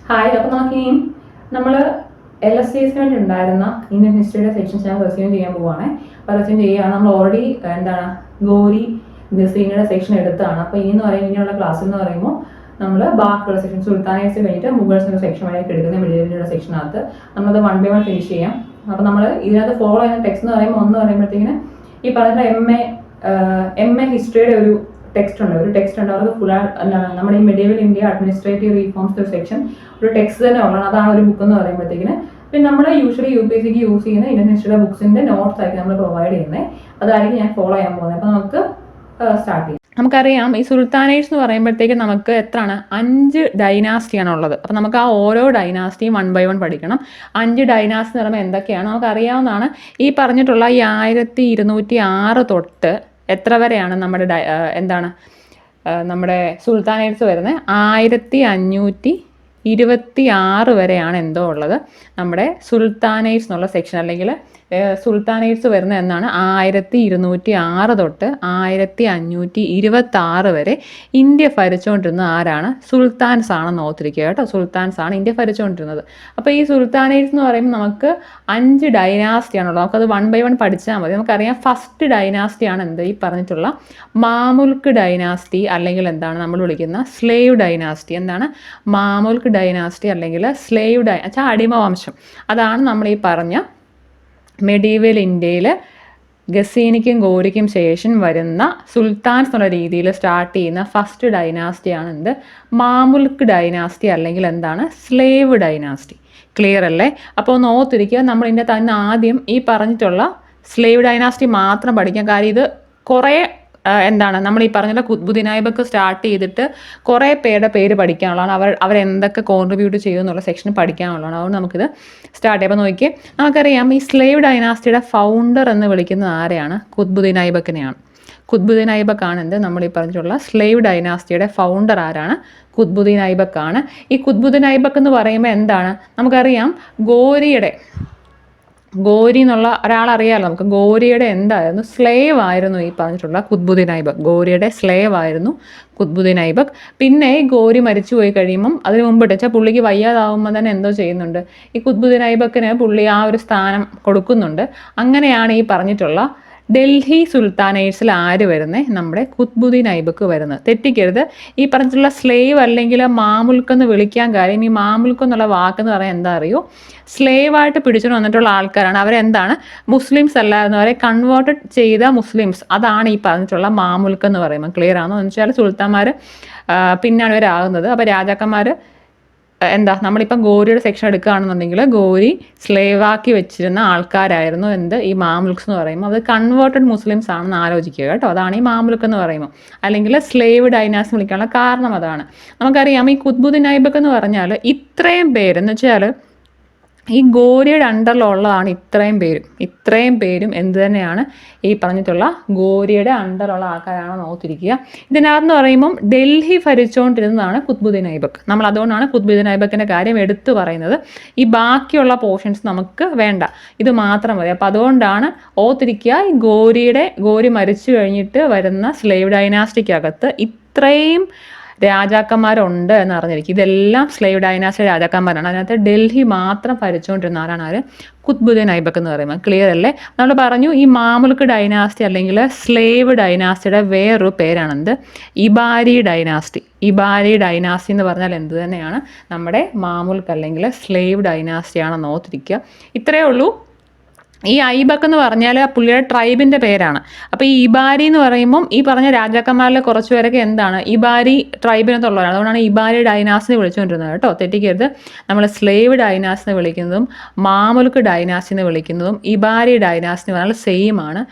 Hi, അപ്പോൾ നമുക്കിനിയും നമ്മൾ LSTS വേണ്ടി ഉണ്ടായിരുന്ന ഇന്ത്യൻ ഹിസ്റ്ററിയുടെ സെക്ഷൻസ് ഞാൻ റെസ്യൂം ചെയ്യാൻ പോവുകയാണ്. അപ്പോൾ റെസ്യൂം ചെയ്യുകയാണ്. നമ്മൾ ഓൾറെഡി ഗോരി ഗസീനയുടെ സെക്ഷൻ എടുത്താണ്. അപ്പോൾ ഇനി എന്ന് പറയുമ്പോൾ ഇനിയുള്ള ക്ലാസ്സിൽ എന്ന് പറയുമ്പോൾ നമ്മൾ ബാക്കിയുള്ള സെക്ഷൻ സുൽത്താനേഴ്സ് കഴിഞ്ഞിട്ട് മുഗൾസിൻ്റെ സെക്ഷൻ വരെയൊക്കെ എടുക്കുന്ന മെഡീരിയലിൻ്റെ സെക്ഷനകത്ത് നമ്മളത് 1 by 1 ഫിനിഷ് ചെയ്യാം. അപ്പോൾ നമ്മൾ ഇതിനകത്ത് ഫോളോ ചെയ്യുന്ന ടെക്സ്റ്റ് എന്ന് പറയുമ്പോൾ ഒന്ന് പറയുമ്പോഴത്തേക്കിന് ഈ പറഞ്ഞ MA ഹിസ്റ്ററിയുടെ ഒരു ടെക്സ്റ്റ് ഉണ്ട്. അവർക്ക് ഫുൾ നമ്മുടെ ഈ മെഡീവൽ ഇന്ത്യ അഡ്മിനിസ്ട്രേറ്റീവ് റീഫോംസ് ഒരു സെക്ഷൻ ഒരു ടെക്സ്റ്റ് തന്നെ ഉള്ളതാണ്. അതാണ് ഒരു ബുക്ക് എന്ന് പറയുമ്പോഴത്തേക്കിന്. പിന്നെ നമ്മൾ യൂഷ്വലി UPSCക്ക് യൂസ് ചെയ്യുന്ന ഇന്ത്യൻ ഹിസ്റ്ററിയുടെ ബുക്സിന്റെ നോട്ട്സ് ആയിരിക്കും നമ്മൾ പ്രൊവൈഡ് ചെയ്യുന്നത്. അതായിരിക്കും ഞാൻ ഫോളോ ചെയ്യാൻ പോകുന്നത്. അപ്പോൾ നമുക്ക് സ്റ്റാർട്ട് ചെയ്യാം. നമുക്കറിയാം ഈ സുൽത്താനേറ്റ്സ് എന്ന് പറയുമ്പോഴത്തേക്ക് നമുക്ക് എത്രയാണ് 5 ഡൈനാസ്റ്റിയാണ് ഉള്ളത്. അപ്പോൾ നമുക്ക് ആ ഓരോ ഡൈനാസ്റ്റിയും 1 by 1 പഠിക്കണം. 5 ഡൈനാസ്റ്റി എന്ന് പറയുമ്പോൾ എന്തൊക്കെയാണ് നമുക്കറിയാവുന്നതാണ്. ഈ പറഞ്ഞിട്ടുള്ള ഈ 1206 തൊട്ട് എത്ര വരെയാണ് നമ്മുടെ സുൽത്താനേറ്റ്സ് വരുന്നത്? 1526 വരെയാണ് എന്തോ ഉള്ളത് നമ്മുടെ സുൽത്താനേറ്റ്സ് എന്നുള്ള സെക്ഷൻ. അല്ലെങ്കിൽ സുൽത്താനേറ്റ്സ് വരുന്നത് എന്നാണ് 1206 തൊട്ട് 1526 വരെ ഇന്ത്യ ഭരിച്ചുകൊണ്ടിരുന്ന ആരാണ്? സുൽത്താൻസ് ആണെന്ന് ഓർത്തിരിക്കുക കേട്ടോ. സുൽത്താൻസ് ആണ് ഇന്ത്യ ഭരിച്ചുകൊണ്ടിരുന്നത്. അപ്പോൾ ഈ സുൽത്താനേറ്റ്സ് എന്ന് പറയുമ്പോൾ നമുക്ക് 5 ഡൈനാസ്റ്റിയാണുള്ളത്. നമുക്കത് 1 by 1 പഠിച്ചാൽ മതി. നമുക്കറിയാം ഫസ്റ്റ് ഡൈനാസ്റ്റിയാണ് എന്ത് ഈ പറഞ്ഞിട്ടുള്ള മാമുൽക്ക് ഡൈനാസ്റ്റി, അല്ലെങ്കിൽ എന്താണ് നമ്മൾ വിളിക്കുന്ന സ്ലേവ് ഡൈനാസ്റ്റി. എന്താണ് മാമുൽക്ക് ഡൈനാസ്റ്റി അല്ലെങ്കിൽ സ്ലേവ് അടിമവംശം. അതാണ് നമ്മൾ ഈ പറഞ്ഞ മെഡീവൽ ഇന്ത്യയിൽ ഗസീനിക്കും ഗോരിക്കും ശേഷം വരുന്ന സുൽത്താൻസ് എന്നുള്ള രീതിയിൽ സ്റ്റാർട്ട് ചെയ്യുന്ന ഫസ്റ്റ് ഡൈനാസ്റ്റിയാണ് എന്ത്? മാമുൽക്ക് ഡൈനാസ്റ്റി അല്ലെങ്കിൽ എന്താണ് സ്ലേവ് ഡൈനാസ്റ്റി. ക്ലിയർ അല്ലേ? അപ്പോൾ ഒന്ന് ഓർത്തിരിക്കുക. നമ്മൾ ഇതിൻ്റെ തന്നെ ആദ്യം ഈ പറഞ്ഞിട്ടുള്ള സ്ലേവ് ഡൈനാസ്റ്റി മാത്രം പഠിക്കാം. കാര്യം ഇത് കുറേ നമ്മൾ ഈ പറഞ്ഞ ഖുത്ബുദ്ദീൻ ഐബക്ക് സ്റ്റാർട്ട് ചെയ്തിട്ട് കുറേ പേരുടെ പേര് പഠിക്കാനുള്ളതാണ്. അവരെന്തൊക്കെ കോൺട്രിബ്യൂട്ട് ചെയ്തു എന്നുള്ള സെക്ഷൻ പഠിക്കാനുള്ളതാണ്. അതുകൊണ്ട് നമുക്കിത് സ്റ്റാർട്ട് ചെയ്യാം. അപ്പോൾ നോക്കിയേ, നമുക്കറിയാം ഈ സ്ലേവ് ഡൈനാസ്റ്റിയുടെ ഫൗണ്ടർ എന്ന് വിളിക്കുന്നത് ആരെയാണ്? ഖുത്ബുദ്ദീൻ ഐബക്കിനെയാണ്. ഖുത്ബുദ്ദീൻ ഐബക്കാണ് എന്ത് നമ്മൾ ഈ പറഞ്ഞിട്ടുള്ള സ്ലേവ് ഡൈനാസ്റ്റിയുടെ ഫൗണ്ടർ ആരാണ്? ഖുത്ബുദ്ദീൻ ഐബക്കാണ്. ഈ ഖുത്ബുദ്ദീൻ ഐബക്ക് എന്ന് പറയുമ്പോൾ എന്താണ്? നമുക്കറിയാം ഗോരി എന്നുള്ള ഒരാളറിയാമല്ലോ നമുക്ക്. ഗോരിയുടെ എന്തായിരുന്നു? സ്ലേവ് ആയിരുന്നു ഈ പറഞ്ഞിട്ടുള്ള ഖുത്ബുദ്ദീൻ ഐബക്ക്. ഗോരിയുടെ സ്ലേവ് ആയിരുന്നു ഖുത്ബുദ്ദീൻ ഐബക്ക്. പിന്നെ ഈ ഗോരി മരിച്ചു പോയി കഴിയുമ്പം അതിന് മുമ്പിട്ട് വെച്ചാൽ പുള്ളിക്ക് വയ്യാതാവുമ്പോൾ തന്നെ എന്തോ ചെയ്യുന്നുണ്ട്? ഈ ഖുത്ബുദ്ദീൻ ഐബക്കിന് പുള്ളി ആ ഒരു സ്ഥാനം കൊടുക്കുന്നുണ്ട്. അങ്ങനെയാണ് ഈ പറഞ്ഞിട്ടുള്ള ഡൽഹി സുൽത്താനേറ്റ്സിൽ ആര് വരുന്നത്? നമ്മുടെ ഖുത്ബുദ്ദീൻ ഐബക്ക് വരുന്നത്. തെറ്റിക്കരുത്. ഈ പറഞ്ഞിട്ടുള്ള സ്ലേവ് അല്ലെങ്കിൽ മാമുൽക്ക് എന്ന് വിളിക്കാൻ കാര്യം ഈ മാമുൽക്ക് എന്നുള്ള വാക്കെന്ന് പറയാൻ എന്താ അറിയോ? സ്ലേവായിട്ട് പിടിച്ചുകൊണ്ട് വന്നിട്ടുള്ള ആൾക്കാരാണ്. അവരെന്താണ്? മുസ്ലിംസ് അല്ലായിരുന്നവരെ കൺവേർട്ടഡ് ചെയ്ത മുസ്ലിംസ്. അതാണ് ഈ പറഞ്ഞിട്ടുള്ള മാമുൽക്ക് എന്ന് പറയുമ്പോൾ. ക്ലിയർ ആണോ എന്ന് വെച്ചാൽ സുൽത്താന്മാർ പിന്നാണ് ഇവരാകുന്നത്. അപ്പോൾ രാജാക്കന്മാർ നമ്മളിപ്പം ഗോരിയുടെ സെക്ഷൻ എടുക്കുകയാണെന്നുണ്ടെങ്കിൽ ഗോരി സ്ലേവാക്കി വെച്ചിരുന്ന ആൾക്കാരായിരുന്നു ഈ മാമുൽക്സ് എന്ന് പറയുമ്പോൾ. അത് കൺവേർട്ടഡ് മുസ്ലിംസ് ആണെന്ന് ആലോചിക്കുക കേട്ടോ. അതാണ് ഈ മാമുൽക്ക് എന്ന് പറയുമ്പോൾ. അല്ലെങ്കിൽ സ്ലേവ് ഡൈനാസ്റ്റി വിളിക്കാനുള്ള കാരണം അതാണ്. നമുക്കറിയാം ഈ ഖുത്ബുദ്ദീൻ ഐബക്ക് എന്ന് പറഞ്ഞാൽ ഇത്രയും പേരെന്ന് വെച്ചാൽ ഈ ഗോരിയുടെ അണ്ടറിലുള്ളതാണ് ഇത്രയും പേരും എന്ത് തന്നെയാണ്? ഈ പറഞ്ഞിട്ടുള്ള ഗോരിയുടെ അണ്ടറിലുള്ള ആൾക്കാരാണെന്ന് ഓർത്തിരിക്കുക. ഇതിനകത്ത് പറയുമ്പം ഡൽഹി ഭരിച്ചുകൊണ്ടിരുന്നതാണ് ഖുത്ബുദ്ദീൻ ഐബക്ക്. നമ്മൾ അതുകൊണ്ടാണ് ഖുത്ബുദ്ദീൻ ഐബക്കിൻ്റെ കാര്യം എടുത്തു പറയുന്നത്. ഈ ബാക്കിയുള്ള പോർഷൻസ് നമുക്ക് വേണ്ട, ഇത് മാത്രം മതി. അപ്പോൾ അതുകൊണ്ടാണ് ഓർത്തിരിക്കുക. ഈ ഗോരി മരിച്ചു കഴിഞ്ഞിട്ട് വരുന്ന സ്ലേവ് ഡൈനാസ്റ്റിക്കകത്ത് ഇത്രയും രാജാക്കന്മാരുണ്ട് എന്ന് അറിഞ്ഞിരിക്കും. ഇതെല്ലാം സ്ലേവ് ഡൈനാസ്റ്റി രാജാക്കന്മാരാണ്. അതിനകത്ത് ഡൽഹി മാത്രം ഭരിച്ചുകൊണ്ടിരുന്ന ആരാണ്? ഖുത്ബുദ്ദീൻ ഐബക്ക് എന്ന് പറയുമ്പോൾ. ക്ലിയർ അല്ലേ? നമ്മൾ പറഞ്ഞു ഈ മാമുൽക്ക് ഡൈനാസ്റ്റി അല്ലെങ്കിൽ സ്ലേവ് ഡൈനാസ്റ്റിയുടെ വേറൊരു പേരാണെന്ത്? ഇബാരി ഡൈനാസ്റ്റി. ഇബാരി ഡൈനാസ്റ്റി എന്ന് പറഞ്ഞാൽ എന്ത് തന്നെയാണ്? നമ്മുടെ മാമുൽക്ക് അല്ലെങ്കിൽ സ്ലേവ് ഡൈനാസ്റ്റിയാണെന്ന് ഓർത്തിരിക്കുക. ഇത്രയേ ഉള്ളൂ. ഈ ഐബക്ക് എന്ന് പറഞ്ഞാൽ പുള്ളിയുടെ ട്രൈബിൻ്റെ പേരാണ്. അപ്പോൾ ഈ ഇബാരി എന്ന് പറയുമ്പം ഈ പറഞ്ഞ രാജാക്കന്മാരിലെ കുറച്ച് പേരൊക്കെ എന്താണ്? ഇബാരി ട്രൈബിനകത്തുള്ളവരാണ്. അതുകൊണ്ടാണ് ഇബാരി ഡൈനാസ്റ്റി വിളിച്ചുകൊണ്ടിരുന്നത് കേട്ടോ. തെറ്റിക്കരുത്. നമ്മൾ സ്ലേവ് ഡൈനാസ്റ്റി എന്ന് വിളിക്കുന്നതും മാമുൽക്ക് ഡൈനാസ്റ്റി എന്ന് വിളിക്കുന്നതും ഇബാരി ഡൈനാസ്റ്റി എന്ന് പറഞ്ഞാൽ സെയിം ആണ്.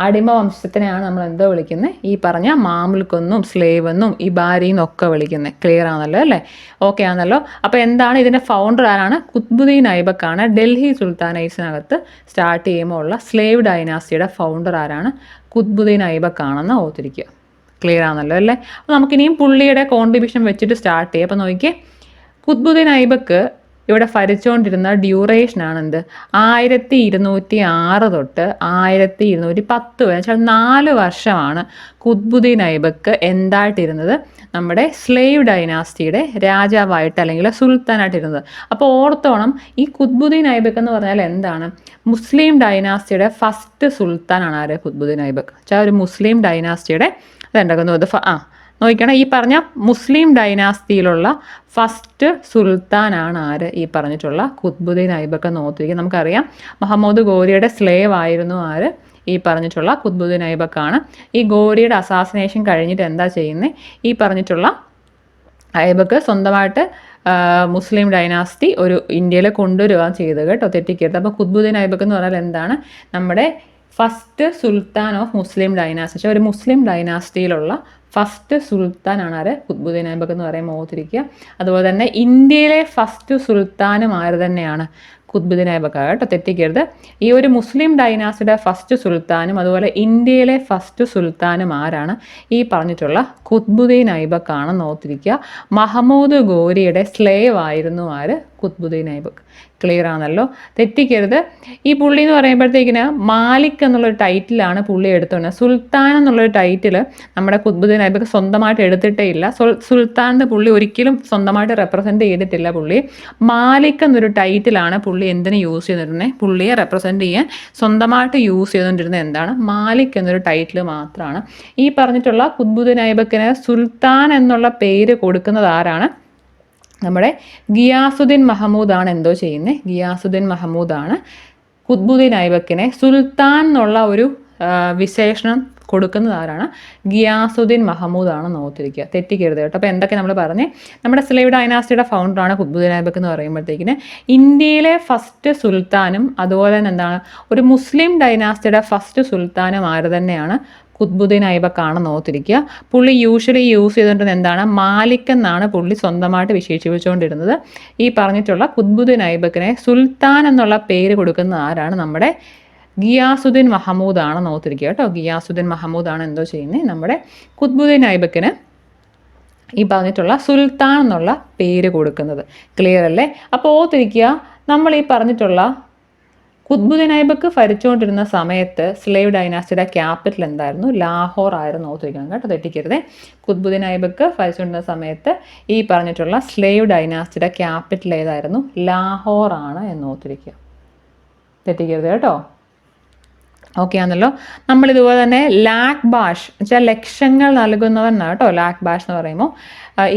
അടിമ വംശത്തിനെയാണ് നമ്മൾ എന്തോ വിളിക്കുന്നത്? ഈ പറഞ്ഞ മാമുൽക്കെന്നും സ്ലേവ് എന്നും ഇബാരി എന്നൊക്കെ വിളിക്കുന്നത്. ക്ലിയർ ആണല്ലോ അല്ലേ? ഓക്കെ ആണല്ലോ. അപ്പോൾ എന്താണ് ഇതിൻ്റെ ഫൗണ്ടർ ആരാണ്? ഖുത്ബുദ്ദീൻ ഐബക്കാണ്. ഡൽഹി സുൽത്താനേറ്റ്സിനകത്ത് സ്റ്റാർട്ട് ചെയ്യുമ്പോൾ ഉള്ള സ്ലേവ് ഡൈനാസ്റ്റിയുടെ ഫൗണ്ടർ ആരാണ്? ഖുത്ബുദ്ദീൻ ഐബക്കാണെന്ന് ഓർത്തിരിക്കുക. ക്ലിയർ ആണല്ലോ അല്ലേ? അപ്പോൾ നമുക്കിനിയും പുള്ളിയുടെ കോൺട്രിബ്യൂഷൻ വെച്ചിട്ട് സ്റ്റാർട്ട് ചെയ്യാം. അപ്പോൾ നോക്കിയേ, ഖുത്ബുദ്ദീൻ ഐബക്ക് ഇവിടെ ഭരിച്ചുകൊണ്ടിരുന്ന ഡ്യൂറേഷനാണ് എന്ത് 1206 തൊട്ട് 1210 വരെ, വെച്ചാൽ 4 വർഷമാണ് ഖുത്ബുദ്ദീൻ ഐബക്ക് എന്തായിട്ടിരുന്നത്, നമ്മുടെ സ്ലേവ് ഡൈനാസ്റ്റിയുടെ രാജാവായിട്ട് അല്ലെങ്കിൽ സുൽത്താനായിട്ടിരുന്നത്. അപ്പോൾ ഓർത്തോണം, ഈ ഖുത്ബുദ്ദീൻ ഐബക്ക് എന്ന് പറഞ്ഞാൽ എന്താണ്, മുസ്ലിം ഡൈനാസ്റ്റിയുടെ ഫസ്റ്റ് സുൽത്താനാണ് ആര്, ഖുത്ബുദ്ദീൻ ഐബക്ക്. വെച്ചാൽ ഒരു മുസ്ലിം ഡൈനാസ്റ്റിയുടെ അതുണ്ടാക്കുന്നത് നോക്കണം, ഈ പറഞ്ഞ മുസ്ലിം ഡൈനാസ്റ്റിയിലുള്ള ഫസ്റ്റ് സുൽത്താനാണ് ആര്, ഈ പറഞ്ഞിട്ടുള്ള ഖുത്ബുദ്ദീൻ ഐബക്ക് എന്ന് ഓർത്തിരിക്കുക. നമുക്കറിയാം മുഹമ്മദ് ഗോരിയുടെ സ്ലേവ് ആയിരുന്നു ആര്, ഈ പറഞ്ഞിട്ടുള്ള ഖുത്ബുദ്ദീൻ ഐബക്കാണ്. ഈ ഗോരിയുടെ അസാസിനേഷൻ കഴിഞ്ഞിട്ട് എന്താ ചെയ്യുന്നത്, ഈ പറഞ്ഞിട്ടുള്ള ഐബക്ക് സ്വന്തമായിട്ട് മുസ്ലിം ഡൈനാസ്റ്റി ഒരു ഇന്ത്യയിൽ കൊണ്ടുവരിക ചെയ്തത് കേട്ടോ, തെറ്റിക്കരുത്. അപ്പോൾ ഖുത്ബുദ്ദീൻ ഐബക്ക് എന്ന് പറഞ്ഞാൽ എന്താണ്, നമ്മുടെ first Sultan of Muslim dynasty, ഒരു മുസ്ലിം ഡൈനാസ്റ്റിയിലുള്ള ഫസ്റ്റ് സുൽത്താനാണ് ആര്, ഖുത്ബുദ്ദീൻ ഐബക്ക് എന്ന് പറയുമ്പോൾ ഓർത്തിരിക്കുക. അതുപോലെ തന്നെ ഇന്ത്യയിലെ ഫസ്റ്റ് സുൽത്താനും ആര് തന്നെയാണ്, ഖുത്ബുദ്ദീൻ ഐബക്ക് കേട്ടോ, തെറ്റിക്കരുത്. ഈ ഒരു മുസ്ലിം ഡൈനാസ്റ്റിയുടെ ഫസ്റ്റ് സുൽത്താനും അതുപോലെ ഇന്ത്യയിലെ ഫസ്റ്റ് സുൽത്താനും ആരാണ്, ഈ പറഞ്ഞിട്ടുള്ള ഖുത്ബുദ്ദീൻ ഐബക്കാണെന്ന് ഓർത്തിരിക്കുക. മഹമ്മൂദ് ഗോരിയുടെ സ്ലേവ് ആയിരുന്നു ആര്, ഖുത്ബുദ്ദീൻ ഐബക്ക്. ക്ലിയർ ആണല്ലോ, തെറ്റിക്കരുത്. ഈ പുള്ളി എന്ന് പറയുമ്പോഴത്തേക്കിന് മാലിക് എന്നുള്ളൊരു ടൈറ്റിലാണ് പുള്ളി എടുത്തോണ്ട്, സുൽത്താൻ എന്നുള്ളൊരു ടൈറ്റിൽ നമ്മുടെ ഖുത്ബുദ്ദീൻ ഐബക്ക് സ്വന്തമായിട്ട് എടുത്തിട്ടേ ഇല്ല. സുൽത്താൻ എന്ന് പുള്ളി ഒരിക്കലും സ്വന്തമായിട്ട് റെപ്രസെൻറ്റ് ചെയ്തിട്ടില്ല. പുള്ളി മാലിക് എന്നൊരു ടൈറ്റിലാണ് പുള്ളി എന്തിനു യൂസ് ചെയ്തിരുന്നത്, പുള്ളിയെ റെപ്രസെൻറ്റ് ചെയ്യാൻ സ്വന്തമായിട്ട് യൂസ് ചെയ്തുകൊണ്ടിരുന്നത് എന്താണ്, മാലിക് എന്നൊരു ടൈറ്റിൽ മാത്രമാണ്. ഈ പറഞ്ഞിട്ടുള്ള ഖുത്ബുദ്ദീൻ ഐബക്കിന് സുൽത്താൻ എന്നുള്ള പേര് കൊടുക്കുന്നത് ആരാണ്, നമ്മുടെ ഗിയാസുദ്ദീൻ മഹമ്മൂദാണ് എന്തോ ചെയ്യുന്നത്, ഗിയാസുദ്ദീൻ മഹമ്മൂദാണ് ഖുത്ബുദ്ദീൻ ഐബക്കിനെ സുൽത്താൻ എന്നുള്ള ഒരു വിശേഷണം കൊടുക്കുന്നത് ആരാണ്, ഗിയാസുദ്ദീൻ മഹമ്മൂദാണെന്ന് ഓർത്തിരിക്കുക, തെറ്റിക്കരുത് കേട്ടോ. അപ്പോൾ എന്തൊക്കെ നമ്മൾ പറഞ്ഞ്, നമ്മുടെ സ്ലേവ് ഡൈനാസ്റ്റിയുടെ ഫൗണ്ടറാണ് ഖുത്ബുദ്ദീൻ ഐബക്ക് എന്ന് പറയുമ്പോഴത്തേക്കിന് ഇന്ത്യയിലെ ഫസ്റ്റ് സുൽത്താനും അതുപോലെ തന്നെ എന്താണ് ഒരു മുസ്ലിം ഡൈനാസ്റ്റിയുടെ ഫസ്റ്റ് സുൽത്താനും ആര് തന്നെയാണ്, ഖുത്ബുദ്ദീൻ ഐബക്കാണെന്ന് ഓർത്തിരിക്കുക. പുള്ളി യൂഷ്വലി യൂസ് ചെയ്തുകൊണ്ടിരുന്നത് എന്താണ്, മാലിക് എന്നാണ് പുള്ളി സ്വന്തമായിട്ട് വിശേഷിപ്പിച്ചുകൊണ്ടിരുന്നത്. ഈ പറഞ്ഞിട്ടുള്ള ഖുത്ബുദ്ദീൻ ഐബക്കിനെ സുൽത്താൻ എന്നുള്ള പേര് കൊടുക്കുന്ന ആരാണ്, നമ്മുടെ ഗിയാസുദ്ദീൻ മഹമ്മൂദാണെന്ന് ഓർത്തിരിക്കുക കേട്ടോ. ഗിയാസുദ്ദീൻ മഹമ്മൂദാണ് എന്തോ ചെയ്യുന്നത്, നമ്മുടെ ഖുത്ബുദ്ദീൻ ഐബക്കിന് ഈ പറഞ്ഞിട്ടുള്ള സുൽത്താൻ എന്നുള്ള പേര് കൊടുക്കുന്നത്. ക്ലിയർ അല്ലേ? അപ്പോൾ ഓർത്തിരിക്കുക, നമ്മൾ ഈ പറഞ്ഞിട്ടുള്ള ഖുത്ബുദ്ദീൻ ഐബക്ക് ഭരിച്ചുകൊണ്ടിരുന്ന സമയത്ത് സ്ലേവ് ഡൈനാസ്റ്റിയുടെ ക്യാപിറ്റൽ എന്തായിരുന്നു, ലാഹോർ ആയിരുന്നു ഓർത്തിരിക്കണം കേട്ടോ, തെറ്റിക്കരുതേ. ഖുത്ബുദ്ദീൻ ഐബക്ക് ഭരിച്ചുകൊണ്ടിരുന്ന സമയത്ത് ഈ പറഞ്ഞിട്ടുള്ള സ്ലേവ് ഡൈനാസ്റ്റിയുടെ ക്യാപിറ്റൽ ഏതായിരുന്നു, ലാഹോർ ആണ് എന്ന് ഓർത്തിരിക്കുക, തെറ്റിക്കരുത് കേട്ടോ. ഓക്കെ ആണല്ലോ. നമ്മളിതുപോലെ തന്നെ ലാഖ് ബാഷ് വെച്ചാൽ ലക്ഷങ്ങൾ നൽകുന്നവൻ എന്നാണ് കേട്ടോ. ലാഖ് ബാഷ് എന്ന് പറയുമ്പോൾ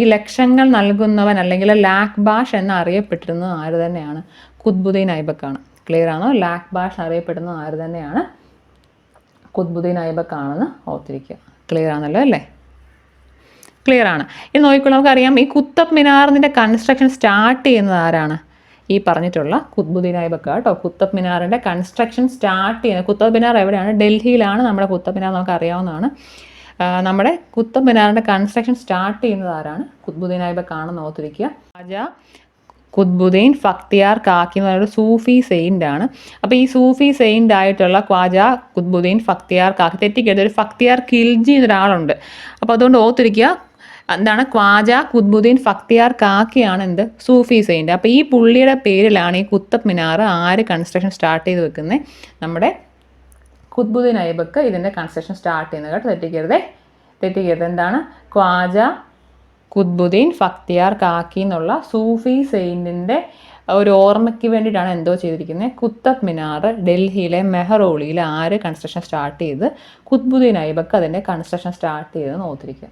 ഈ ലക്ഷങ്ങൾ നൽകുന്നവൻ അല്ലെങ്കിൽ ലാഖ് ബാഷ് എന്ന് അറിയപ്പെട്ടിരുന്നത് ആര് തന്നെയാണ്, ഖുത്ബുദ്ദീൻ ഐബക്കാണ്. ക്ലിയർ ആണോ? ലാഖ് ബാഷ് അറിയപ്പെടുന്നത് ആര് തന്നെയാണ്, ഖുത്ബുദ്ദീൻ ഐബക്കാണെന്ന് ഓർത്തിരിക്കുക. ക്ലിയർ ആണല്ലോ അല്ലേ? ക്ലിയർ ആണ്. ഇത് നോക്കിക്കോളൂ, നമുക്കറിയാം ഈ കുത്തബ് മിനാറിൻ്റെ കൺസ്ട്രക്ഷൻ സ്റ്റാർട്ട് ചെയ്യുന്നത് ആരാണ്, ഈ പറഞ്ഞിട്ടുള്ള ഖുത്ബുദ്ദീൻ ഐബക്ക് കേട്ടോ. കുത്തബ് മിനാറിൻ്റെ കൺസ്ട്രക്ഷൻ സ്റ്റാർട്ട് ചെയ്യുന്നത്, കുത്തബ് മിനാർ എവിടെയാണ്, ഡൽഹിയിലാണ് നമ്മുടെ കുത്തബ് മിനാർ, നമുക്ക് അറിയാവുന്നതാണ്. നമ്മുടെ കുത്തബ് മിനാറിൻ്റെ കൺസ്ട്രക്ഷൻ സ്റ്റാർട്ട് ചെയ്യുന്നത് ആരാണ്, ഖുത്ബുദ്ദീൻ ഐബക്കാണെന്ന് ഓർത്തിരിക്കുക. ഖാജ ഖുത്ബുദ്ദീൻ ബക്തിയാർ കാക്കി എന്ന് പറയുന്നത് സൂഫി സെയിൻ്റ് ആണ്. അപ്പോൾ ഈ സൂഫി സെയിൻ്റ് ആയിട്ടുള്ള ഖ്വാജ ഖുത്ബുദ്ദീൻ ബക്തിയാർ കാക്കി, തെറ്റിക്കരുത്, ഒരു ബക്തിയാർ ഖിൽജി എന്നൊരാളുണ്ട്. അപ്പോൾ അതുകൊണ്ട് ഓർത്തിരിക്കുക, എന്താണ്, ഖ്വാജ ഖുത്ബുദ്ദീൻ ബക്തിയാർ കാക്കിയാണ് എന്ത്, സൂഫി സെയിൻ്റ്. അപ്പോൾ ഈ പുള്ളിയുടെ പേരിലാണ് ഈ കുത്തബ് മിനാർ ആര് കൺസ്ട്രക്ഷൻ സ്റ്റാർട്ട് ചെയ്ത് വെക്കുന്നത്, നമ്മുടെ ഖുത്ബുദ്ദീൻ ഐബക്ക് ഇതിൻ്റെ കൺസ്ട്രക്ഷൻ സ്റ്റാർട്ട് ചെയ്യുന്നത് കേട്ടോ, തെറ്റിക്കരുത്. എന്താണ്, ഖ്വാജ ഖുത്ബുദ്ദീൻ ബക്തിയാർ കാക്കി എന്നുള്ള സൂഫി സെയിൻറ്റിൻ്റെ ഒരു ഓർമ്മയ്ക്ക് വേണ്ടിയിട്ടാണ് എന്തോ ചെയ്തിരിക്കുന്നത്, കുത്തബ് മിനാർ ഡൽഹിയിലെ മെഹ്റോളിയിൽ ആര് കൺസ്ട്രക്ഷൻ സ്റ്റാർട്ട് ചെയ്ത്, ഖുത്ബുദ്ദീൻ ഐബക്ക് അതിൻ്റെ കൺസ്ട്രക്ഷൻ സ്റ്റാർട്ട് ചെയ്തെന്ന് ഓർത്തിരിക്കുക,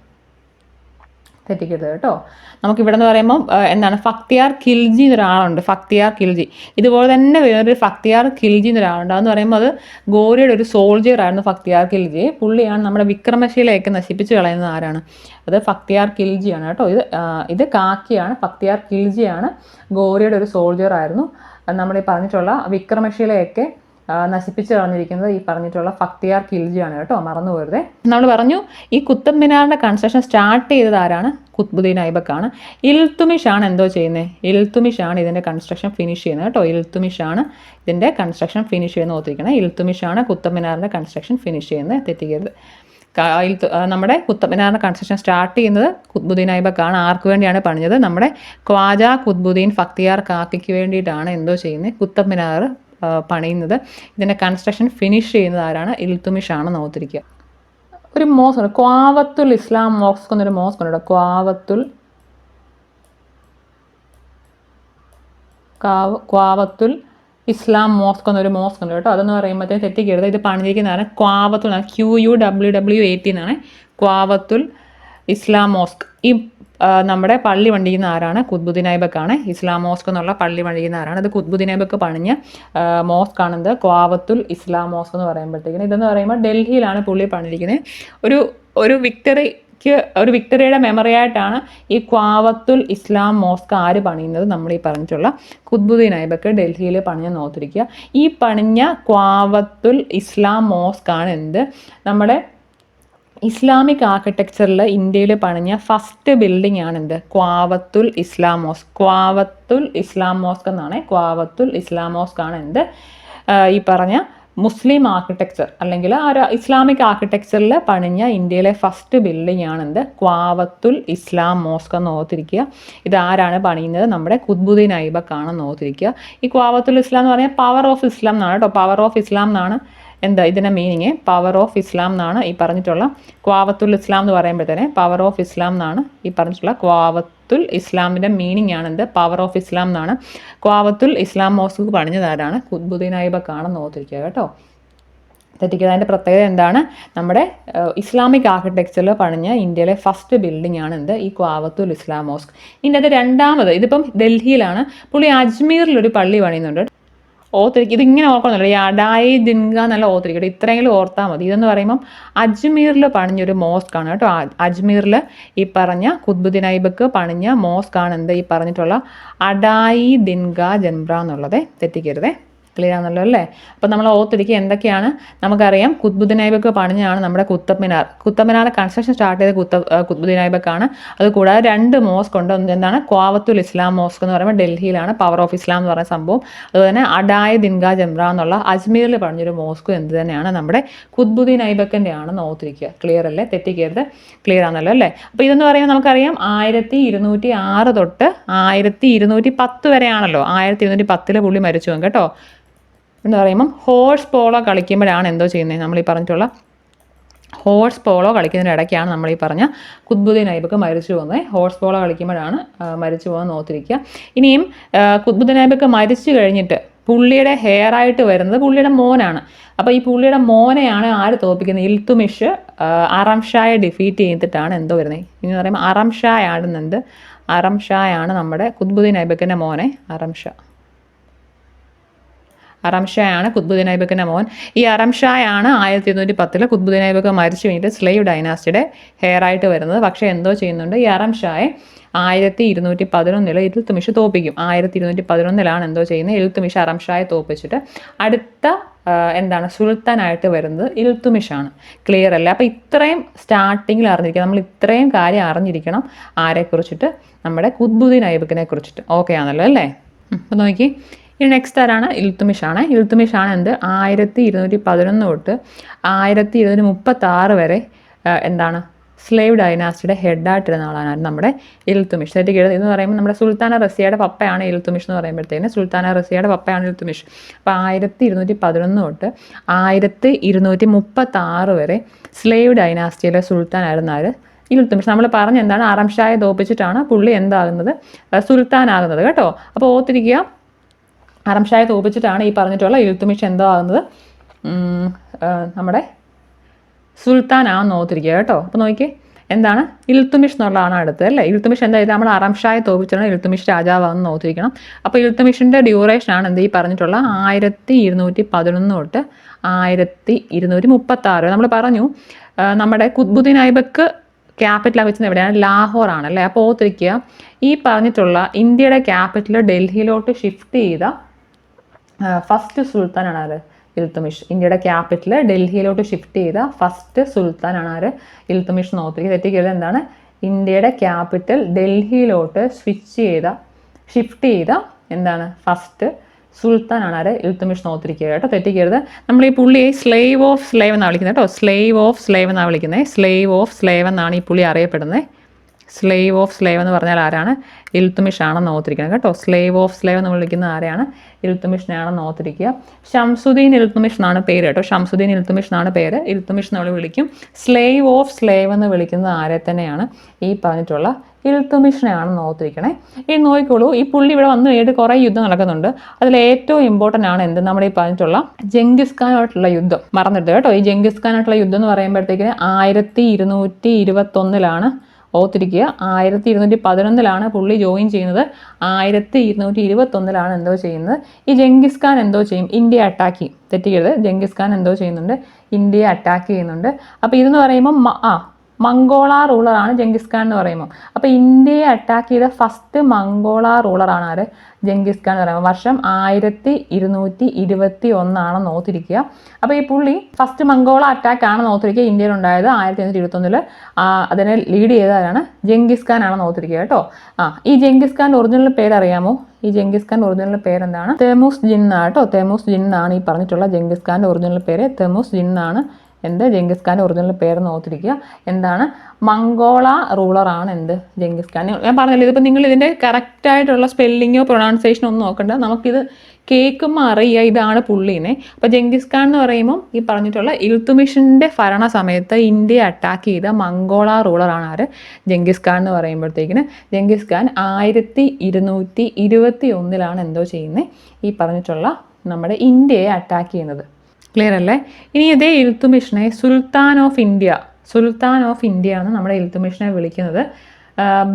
തെറ്റിക്കരുത് കേട്ടോ. നമുക്കിവിടെ എന്ന് പറയുമ്പോൾ എന്താണ്, ബക്തിയാർ ഖിൽജി എന്നൊരാളുണ്ട്, ബക്തിയാർ ഖിൽജി. ഇതുപോലെ തന്നെ വേറൊരു ബക്തിയാർ ഖിൽജി എന്നൊരാളുണ്ട്. അതെന്ന് പറയുമ്പോൾ അത് ഗോരിയുടെ ഒരു സോൾജിയർ ആയിരുന്നു ബക്തിയാർ ഖിൽജി. പുള്ളിയാണ് നമ്മുടെ വിക്രമശീലയൊക്കെ നശിപ്പിച്ച് കളയുന്നത് ആരാണ്, അത് ബക്തിയാർ ഖിൽജിയാണ് കേട്ടോ. ഇത് കാക്കിയാണ്, ബക്തിയാർ ഖിൽജിയാണ് ഗോരിയുടെ ഒരു സോൾജിയർ ആയിരുന്നു. നമ്മൾ ഈ പറഞ്ഞിട്ടുള്ള വിക്രമശീലയൊക്കെ നശിപ്പിച്ച് കളഞ്ഞിരിക്കുന്നത് ഈ പറഞ്ഞിട്ടുള്ള ബക്തിയാർ ഖിൽജിയാണ് കേട്ടോ, മറന്നു പോരുതേ. നമ്മൾ പറഞ്ഞു ഈ കുത്തബ് മിനാറിൻ്റെ കൺസ്ട്രക്ഷൻ സ്റ്റാർട്ട് ചെയ്തത് ആരാണ്, ഖുത്ബുദ്ദീൻ ഐബക്കാണ്. ഇൽത്തുമിഷ് ആണ് എന്തോ ചെയ്യുന്നത്, ഇൽത്തുമിഷ് ആണ് ഇതിൻ്റെ കൺസ്ട്രക്ഷൻ ഫിനിഷ് ചെയ്യുന്നത് കേട്ടോ. ഇൽത്തുമിഷ് ആണ് ഇതിൻ്റെ കൺസ്ട്രക്ഷൻ ഫിനിഷ് ചെയ്യുന്നത് ഓർത്തിരിക്കണം. ഇൽത്തുമിഷ് ആണ് കുത്തബ് മിനാറിൻ്റെ കൺസ്ട്രക്ഷൻ ഫിനിഷ് ചെയ്യുന്നത്, തെറ്റിക്കരുത്. നമ്മുടെ കുത്തബ് മിനാറിൻ്റെ കൺസ്ട്രക്ഷൻ സ്റ്റാർട്ട് ചെയ്യുന്നത് ഖുത്ബുദ്ദീൻ ഐബക്കാണ്. ആർക്ക് വേണ്ടിയാണ് പണിഞ്ഞത്? നമ്മുടെ ഖ്വാജ ഖുത്ബുദ്ദീൻ ബക്തിയാർ കാക്കിക്ക് വേണ്ടിയിട്ടാണ് എന്തോ ചെയ്യുന്നത്, കുത്തബ് മിനാർ പണിയുന്നത്. ഇതിൻ്റെ കൺസ്ട്രക്ഷൻ ഫിനിഷ് ചെയ്യുന്നത് ആരാണ്? ഇൽത്തുമിഷ് ആണെന്ന് ഓർത്തിരിക്കുക. ഒരു മോസ്ക് ഉണ്ട്, ഖ്വാവത്തുൽ ഇസ്ലാം മോസ്ക് എന്നൊരു മോസ്ക് ഉണ്ട്. ഖ്വാവത്തുൽ ഇസ്ലാം മോസ്ക് എന്നൊരു മോസ്ക് ഉണ്ട് കേട്ടോ. അതെന്ന് പറയുമ്പോഴത്തേക്ക് തെറ്റിക്കരുത്. ഇത് പണിഞ്ഞിരിക്കുന്നതാണ് ഖ്വാവത്തുൽ, QUWWAT എന്നാണ് ഖ്വാവത്തുൽ ഇസ്ലാം മോസ്ക്. ഈ നമ്മുടെ പള്ളി പണിയുന്ന ആരാണ്? ഖുത്ബുദ്ദീൻ ഐബക്കാണ്. ഇസ്ലാം മോസ്ക് എന്നുള്ള പള്ളി പണിയുന്ന ആരാണ്? ഇത് ഖുത്ബുദ്ദീൻ ഐബക്ക് പണിഞ്ഞ മോസ്ക് ആണെന്ത്, ഖ്വാവത്തുൽ ഇസ്ലാം മോസ്ക് എന്ന് പറയുമ്പോഴത്തേക്കിന്. ഇതെന്ന് പറയുമ്പോൾ ഡൽഹിയിലാണ് പുള്ളി പണിയിരിക്കുന്നത്. ഒരു വിക്ടറിയുടെ മെമ്മറി ആയിട്ടാണ് ഈ ഖ്വാവത്തുൽ ഇസ്ലാം മോസ്ക് ആര് പണിയുന്നത്? നമ്മൾ ഈ പറഞ്ഞിട്ടുള്ള ഖുത്ബുദ്ദീൻ ഐബക്ക് ഡൽഹിയിൽ പണിഞ്ഞെന്ന് ഓർത്തിരിക്കുക. ഈ പണിഞ്ഞ ഖ്വാവത്തുൽ ഇസ്ലാം മോസ്ക് ആണ് എന്ത്, നമ്മുടെ ഇസ്ലാമിക് ആർക്കിടെക്ചറിൽ ഇന്ത്യയിൽ പണിഞ്ഞ ഫസ്റ്റ് ബിൽഡിംഗ് ആണ് എന്ത്, ഖ്വാവത്തുൽ ഇസ്ലാം മോസ്ക്. ഖ്വാവത്തുൽ ഇസ്ലാം മോസ്ക് എന്നാണ്. ഖ്വാവത്തുൽ ഇസ്ലാം മോസ്ക് ആണ് എന്ത്, ഈ പറഞ്ഞ മുസ്ലിം ആർക്കിടെക്ചർ അല്ലെങ്കിൽ ഇസ്ലാമിക് ആർക്കിടെക്ചറിൽ പണിഞ്ഞ ഇന്ത്യയിലെ ഫസ്റ്റ് ബിൽഡിംഗ് ആണ് എന്ത്, ഖ്വാവത്തുൽ ഇസ്ലാം മോസ്ക് എന്ന് ഓർത്തിരിക്കുക. ഇതാരാണ് പണിയുന്നത്? നമ്മുടെ ഖുത്ബുദ്ദീൻ ഐബക്ക് ആണെന്ന് ഓർത്തിരിക്കുക. ഈ ഖ്വാവത്തുൽ ഇസ്ലാം എന്ന് പറഞ്ഞാൽ പവർ ഓഫ് ഇസ്ലാം എന്നാണ് കേട്ടോ. പവർ ഓഫ് ഇസ്ലാം എന്നാണ് എന്താ ഇതിൻ്റെ മീനിങ്, പവർ ഓഫ് ഇസ്ലാം എന്നാണ് ഈ പറഞ്ഞിട്ടുള്ള ഖ്വാവത്തുൽ ഇസ്ലാം എന്ന് പറയുമ്പോഴത്തേനെ പവർ ഓഫ് ഇസ്ലാം എന്നാണ് ഈ പറഞ്ഞിട്ടുള്ള ഖ്വാവത്തുൽ ഇസ്ലാമിൻ്റെ മീനിങ് ആണ് എന്ത്, പവർ ഓഫ് ഇസ്ലാം എന്നാണ്. ഖ്വാവത്തുൽ ഇസ്ലാം മോസ്ക് പണിഞ്ഞതാരാണ്? ഖുത്ബുദ്ദീൻ ഐബക്ക് ആണെന്ന് ഓർത്തിരിക്കുക കേട്ടോ. തെറ്റിക്കുക. അതിൻ്റെ പ്രത്യേകത എന്താണ്? നമ്മുടെ ഇസ്ലാമിക് ആർക്കിടെക്ചറിൽ പണിഞ്ഞ ഇന്ത്യയിലെ ഫസ്റ്റ് ബിൽഡിംഗ് ആണ് എന്ത്, ഈ ഖ്വാവത്തുൽ ഇസ്ലാം മോസ്ക്. ഇനി അത് രണ്ടാമത്, ഇതിപ്പം ഡൽഹിയിലാണ്. പുള്ളി അജ്മീറിലൊരു പള്ളി പണിയുന്നുണ്ട്. ഓർത്തിരിക്കും, ഇതിങ്ങനെ ഓർക്കണമെന്നില്ല. ഈ അഡായി ദിൻഗ എന്നല്ല ഓർത്തിരിക്കട്ടെ, ഇത്രയെങ്കിലും ഓർത്താൽ മതി. ഇതെന്ന് പറയുമ്പം അജ്മീറിൽ പണിഞ്ഞൊരു മോസ്ക് ആണ് കേട്ടോ. അജ്മീറിൽ ഈ പറഞ്ഞ ഖുത്ബുദ്ദീൻ ഐബക്ക് പണിഞ്ഞ മോസ്ക് ആണ് എന്ത്, ഈ പറഞ്ഞിട്ടുള്ള അഡായി ദിൻഗ ജംറ എന്നുള്ളത്. തെറ്റിക്കരുതേ. ക്ലിയർ ആണല്ലോ അല്ലേ? അപ്പോൾ നമ്മൾ ഓർത്തിരിക്കുക എന്തൊക്കെയാണ് നമുക്കറിയാം. ഖുത്ബുദ്ദീൻ ഐബക്ക് പണിഞ്ഞാണ് നമ്മുടെ കുത്തബ് മിനാർ. കുത്തബ് മിനാർ കൺസ്ട്രക്ഷൻ സ്റ്റാർട്ട് ചെയ്ത ഖുത്ബുദ്ദീൻ ഐബക്കാണ്. അത് കൂടാതെ 2 മോസ്ക് ഉണ്ട്. എന്താണ്? ഖ്വാവത്തുൽ ഇസ്ലാം മോസ്ക് എന്ന് പറയുമ്പോൾ ഡൽഹിയിലാണ്, പവർ ഓഫ് ഇസ്ലാം എന്ന് പറയുന്ന സംഭവം. അതുപോലെ തന്നെ അഡായ ദിൻഗ ജംറ എന്നുള്ള അജ്മീറിൽ പണിഞ്ഞൊരു മോസ്ക് എന്ത് തന്നെയാണ്, നമ്മുടെ ഖുത്ബുദ്ദീൻ ഐബക്കിൻ്റെ ആണെന്ന് ഓർത്തിരിക്കുക. ക്ലിയർ അല്ലേ? തെറ്റിക്കരുത്. ക്ലിയർ ആണല്ലോ അല്ലേ? അപ്പോൾ ഇതെന്ന് പറയുമ്പോൾ നമുക്കറിയാം 1206 തൊട്ട് 1210 വരെയാണല്ലോ. 1210 പുള്ളി മരിച്ചു പോകും കേട്ടോ. എന്ന് പറയുമ്പം ഹോഴ്സ് പോളോ കളിക്കുമ്പോഴാണ് എന്തോ ചെയ്യുന്നത്, നമ്മൾ ഈ പറഞ്ഞിട്ടുള്ള ഹോഴ്സ് പോളോ കളിക്കുന്നതിന് ഇടയ്ക്കാണ് നമ്മൾ ഈ പറഞ്ഞ ഖുത്ബുദ്ദീൻ ഐബക്ക് മരിച്ചു പോകുന്നത്. ഹോഴ്സ് പോളോ കളിക്കുമ്പോഴാണ് മരിച്ചു പോകുന്നത് ഓർത്തിരിക്കുക. ഇനിയും ഖുത്ബുദ്ദീൻ ഐബക്ക് മരിച്ചു കഴിഞ്ഞിട്ട് പുള്ളിയുടെ ഹെയർ ആയിട്ട് വരുന്നത് പുള്ളിയുടെ മോനാണ്. അപ്പോൾ ഈ പുള്ളിയുടെ മോനെയാണ് ആര് തോൽപ്പിക്കുന്നത്? ഇൽത്തുമിഷ് അറംഷായെ ഡിഫീറ്റ് ചെയ്തിട്ടാണ് എന്തോ വരുന്നത്. ഇനി പറയുമ്പോൾ അറംഷായാണ് നമ്മുടെ ഖുത്ബുദ്ദീൻ ഐബക്കിൻ്റെ മോനെ. അറംഷായാണ് ഖുത്ബുദ്ദീൻ ഐബക്കിൻ്റെ മോൻ. ഈ അറംഷായാണ് 1210 ഖുത്ബുദ്ദീൻ ഐബക്ക് മരിച്ചു കഴിഞ്ഞിട്ട് സ്ലേവ് ഡൈനാസ്റ്റിയുടെ ഹെയർ ആയിട്ട് വരുന്നത്. പക്ഷേ എന്തോ ചെയ്യുന്നുണ്ട്, ഈ അറംഷായെ 1211 ഇൽത്തുമിഷ് തോൽപ്പിക്കും. 1211 എന്തോ ചെയ്യുന്നത്, ഇൽത്തുമിഷ് അറംഷായെ തോൽപ്പിച്ചിട്ട് അടുത്ത എന്താണ് സുൽത്താനായിട്ട് വരുന്നത് ഇൽത്തുമിഷാണ്. ക്ലിയർ അല്ലേ? അപ്പോൾ ഇത്രയും സ്റ്റാർട്ടിങ്ങിൽ അറിഞ്ഞിരിക്കണം, നമ്മൾ ഇത്രയും കാര്യം അറിഞ്ഞിരിക്കണം. ആരെക്കുറിച്ചിട്ട്? നമ്മുടെ ഖുത്ബുദ്ദീൻ ഐബക്കിനെ കുറിച്ചിട്ട്. ഓക്കെ ആണല്ലോ അല്ലേ? അപ്പോൾ നോക്കി. ഇനി നെക്സ്റ്റ് ആരാണ്? ഇൽത്തുമിഷാണ്. ഇൽത്തുമിഷാണ് എന്ത് 1211 തൊട്ട് 1236 വരെ എന്താണ് സ്ലേവ് ഡൈനാസ്റ്റിയുടെ ഹെഡായിട്ടിരുന്ന ആളാണ് നമ്മുടെ ഇൽത്തുമിഷ്. തെറ്റിക്കരുത്. എന്ന് പറയുമ്പോൾ നമ്മുടെ സുൽത്താന റസിയയുടെ പപ്പയാണ് ഇൽത്തുമിഷ് എന്ന് പറയുമ്പോഴത്തേന് സുൽത്താന റസിയയുടെ പപ്പയാണ് ഇൽത്തുമിഷ്. അപ്പോൾ 1211 തൊട്ട് 1236 വരെ സ്ലേവ് ഡൈനാസ്റ്റിയിലെ സുൽത്താനായിരുന്ന ആര്? ഇൽത്തുമിഷ്. നമ്മൾ പറഞ്ഞ എന്താണ്, അറംഷായെ തോൽപ്പിച്ചിട്ടാണ് പുള്ളി എന്താകുന്നത്, സുൽത്താനാകുന്നത് കേട്ടോ. അപ്പോൾ ഓർത്തിരിക്കുക, അറംഷായെ തോൽപ്പിച്ചിട്ടാണ് ഈ പറഞ്ഞിട്ടുള്ള ഇൽത്തുമിഷ് എന്തോ ആകുന്നത്, നമ്മുടെ സുൽത്താനാണെന്ന് ഓർത്തിരിക്കുക കേട്ടോ. അപ്പോൾ നോക്കിയേ എന്താണ്, ഇൽത്തുമിഷ് എന്നുള്ളതാണ് അടുത്തത് അല്ലേ? ഇൽത്തുമിഷ് എന്താ ചെയ്തത്? നമ്മൾ അറംഷായെ തോൽപ്പിച്ചിട്ടാണ് ഇൽത്തുമിഷ് രാജാവാണെന്ന് ഓർത്തിരിക്കണം. അപ്പോൾ ഇൽത്തുമിഷിൻ്റെ ഡ്യൂറേഷനാണ് എന്ത് ഈ പറഞ്ഞിട്ടുള്ള 1211 തൊട്ട് 1236. നമ്മൾ പറഞ്ഞു നമ്മുടെ ഖുത്ബുദ്ദീൻ ഐബക്ക് ക്യാപിറ്റൽ വെച്ചത് എവിടെയാണ്? ലാഹോർ ആണല്ലേ? അപ്പോൾ ഓർത്തിരിക്കുക, ഈ പറഞ്ഞിട്ടുള്ള ഇന്ത്യയുടെ ക്യാപിറ്റൽ ഡൽഹിയിലോട്ട് ഷിഫ്റ്റ് ചെയ്ത ഫസ്റ്റ് സുൽത്താനാണ് ആര്? ഇൽത്തുമിഷ്. ഇന്ത്യയുടെ ക്യാപിറ്റൽ ഡൽഹിയിലോട്ട് ഷിഫ്റ്റ് ചെയ്ത ഫസ്റ്റ് സുൽത്താനാണ് ആര്? ഇൽത്തുമിഷ് എന്ന് ഓർത്തിരിക്കുക. തെറ്റിക്കരുത്. എന്താണ്? ഇന്ത്യയുടെ ക്യാപിറ്റൽ ഡൽഹിയിലോട്ട് ഷിഫ്റ്റ് ചെയ്ത എന്താണ് ഫസ്റ്റ് സുൽത്താനാണ് ആര്? ഇൽത്തുമിഷ് ഓർത്തിരിക്കുക കേട്ടോ, തെറ്റിക്കരുത്. നമ്മൾ ഈ പുള്ളിയെ സ്ലേവ് ഓഫ് സ്ലേവ് എന്നാണ് വിളിക്കുന്നത് കേട്ടോ, സ്ലേവ് ഓഫ് സ്ലേവ് എന്നാണ് വിളിക്കുന്നത്. സ്ലേവ് ഓഫ് സ്ലേവ് എന്നാണ് ഈ പുള്ളി അറിയപ്പെടുന്നത്. സ്ലേവ് ഓഫ് സ്ലേവ് എന്ന് പറഞ്ഞാൽ ആരാണ്? ഇൽത്തുമിഷ് ആണെന്ന് ഓർത്തിരിക്കണം കേട്ടോ. സ്ലേവ് ഓഫ് സ്ലേവ് എന്ന് വിളിക്കുന്ന ആരെയാണ്? ഇൽത്തുമിഷിനെയാണെന്ന് ഓർത്തിരിക്കുക. ഷംസുദ്ദീൻ ഇൽത്തുമിഷ് എന്നാണ് പേര് കേട്ടോ, ഷംസുദ്ദീൻ ഇൽത്തുമിഷ് എന്നാണ് പേര്. ഇൽത്തുമിഷ് നമ്മൾ വിളിക്കും. സ്ലേവ് ഓഫ് സ്ലേവ് എന്ന് വിളിക്കുന്നത് ആരെ തന്നെയാണ്? ഈ പറഞ്ഞിട്ടുള്ള ഇൽത്തുമിഷിനെയാണെന്ന് ഓർത്തിരിക്കണേ. ഈ നോക്കിക്കോളൂ, ഈ പുള്ളി ഇവിടെ വന്നു കഴിഞ്ഞിട്ട് കുറേ യുദ്ധം നടക്കുന്നുണ്ട്. അതിൽ ഏറ്റവും ഇമ്പോർട്ടൻ്റ് ആണ് എന്ത്? നമ്മുടെ ഈ പറഞ്ഞിട്ടുള്ള ജംഗിസ് ഖാനായിട്ടുള്ള യുദ്ധം. മറന്നിട്ട് കേട്ടോ, ഈ ജംഗിസ് ഖാനായിട്ടുള്ള യുദ്ധം എന്ന് പറയുമ്പോഴത്തേക്കിന് 1221 ഓർത്തിരിക്കുക. 1211 പുള്ളി ജോയിൻ ചെയ്യുന്നത്. 1221 എന്തോ ചെയ്യുന്നത്? ഈ ജംഗിസ് ഖാൻ എന്തോ ചെയ്യും? ഇന്ത്യ അറ്റാക്ക് ചെയ്യും. തെറ്റിക്കരുത്, ജംഗിസ് ഖാൻ എന്തോ ചെയ്യുന്നുണ്ട്? ഇന്ത്യയെ അറ്റാക്ക് ചെയ്യുന്നുണ്ട്. അപ്പോൾ ഇതെന്ന് പറയുമ്പോൾ മംഗോള റൂളറാണ് ജംഗിസ് ഖാൻ എന്ന് പറയുമ്പോൾ. അപ്പോൾ ഇന്ത്യയെ അറ്റാക്ക് ചെയ്ത ഫസ്റ്റ് മംഗോള റൂളറാണ് ആര്? ജംഗിസ് ഖാൻ എന്ന് പറയുമ്പോൾ. വർഷം 1221 ഓർത്തിരിക്കുക. അപ്പോൾ ഈ പുള്ളി ഫസ്റ്റ് മംഗോള അറ്റാക്ക് ആണെന്ന് ഓർത്തിരിക്കുക. ഇന്ത്യയിലുണ്ടായത് 1221. അതിനെ ലീഡ് ചെയ്തവരാണ് ജംഗിസ് ഖാൻ ആണെന്ന് ഓർത്തിരിക്കുക കേട്ടോ. ഈ ജംഗിസ് ഖാൻ്റെ ഒറിജിനൽ പേര് അറിയാമോ? ഈ ജംഗിസ് ഖാൻ്റെ ഒറിജിനൽ പേരെന്താണ്? തെമുസ് ജിൻ കേട്ടോ. തെമുസ് ജിൻ ആണ് ഈ പറഞ്ഞിട്ടുള്ള ജംഗിസ് ഖാൻ്റെ ഒറിജിനൽ പേര്. തെമുസ് ജിൻ ആണ് എന്ത്? ജംഗിസ് ഖാൻ്റെ ഒറിജിനൽ പേരെന്ന് ഓർത്തിരിക്കുക. എന്താണ്? മംഗോള റൂളറാണ് എന്ത്? ജംഗിസ് ഖാൻ. ഞാൻ പറഞ്ഞല്ലോ, ഇതിപ്പോൾ നിങ്ങൾ ഇതിൻ്റെ കറക്റ്റായിട്ടുള്ള സ്പെല്ലിങ്ങോ പ്രൊണൗൺസിയേഷനോ ഒന്നും നോക്കണ്ട, നമുക്കിത് കേൾക്കുമ്പോൾ അറിയുക ഇതാണ് പുള്ളീനെ. അപ്പോൾ ജംഗിസ് ഖാൻ എന്ന് പറയുമ്പോൾ ഈ പറഞ്ഞിട്ടുള്ള ഇൽത്തുമിഷിൻ്റെ ഭരണ സമയത്ത് ഇന്ത്യയെ അറ്റാക്ക് ചെയ്ത മംഗോള റൂളറാണ് ആര്? ജംഗിസ് ഖാൻ എന്ന് പറയുമ്പോഴത്തേക്കിന് ജംഗിസ് ഖാൻ 1221 എന്തോ ചെയ്യുന്നത്? ഈ പറഞ്ഞിട്ടുള്ള നമ്മുടെ ഇന്ത്യയെ അറ്റാക്ക് ചെയ്യുന്നത്. ക്ലിയർ അല്ലേ? ഇനി ഇതേ ഇൽത്തുമിഷിനെ സുൽത്താൻ ഓഫ് ഇന്ത്യ ആണ് നമ്മുടെ ഇൽത്തുമിഷിനെ വിളിക്കുന്നത്.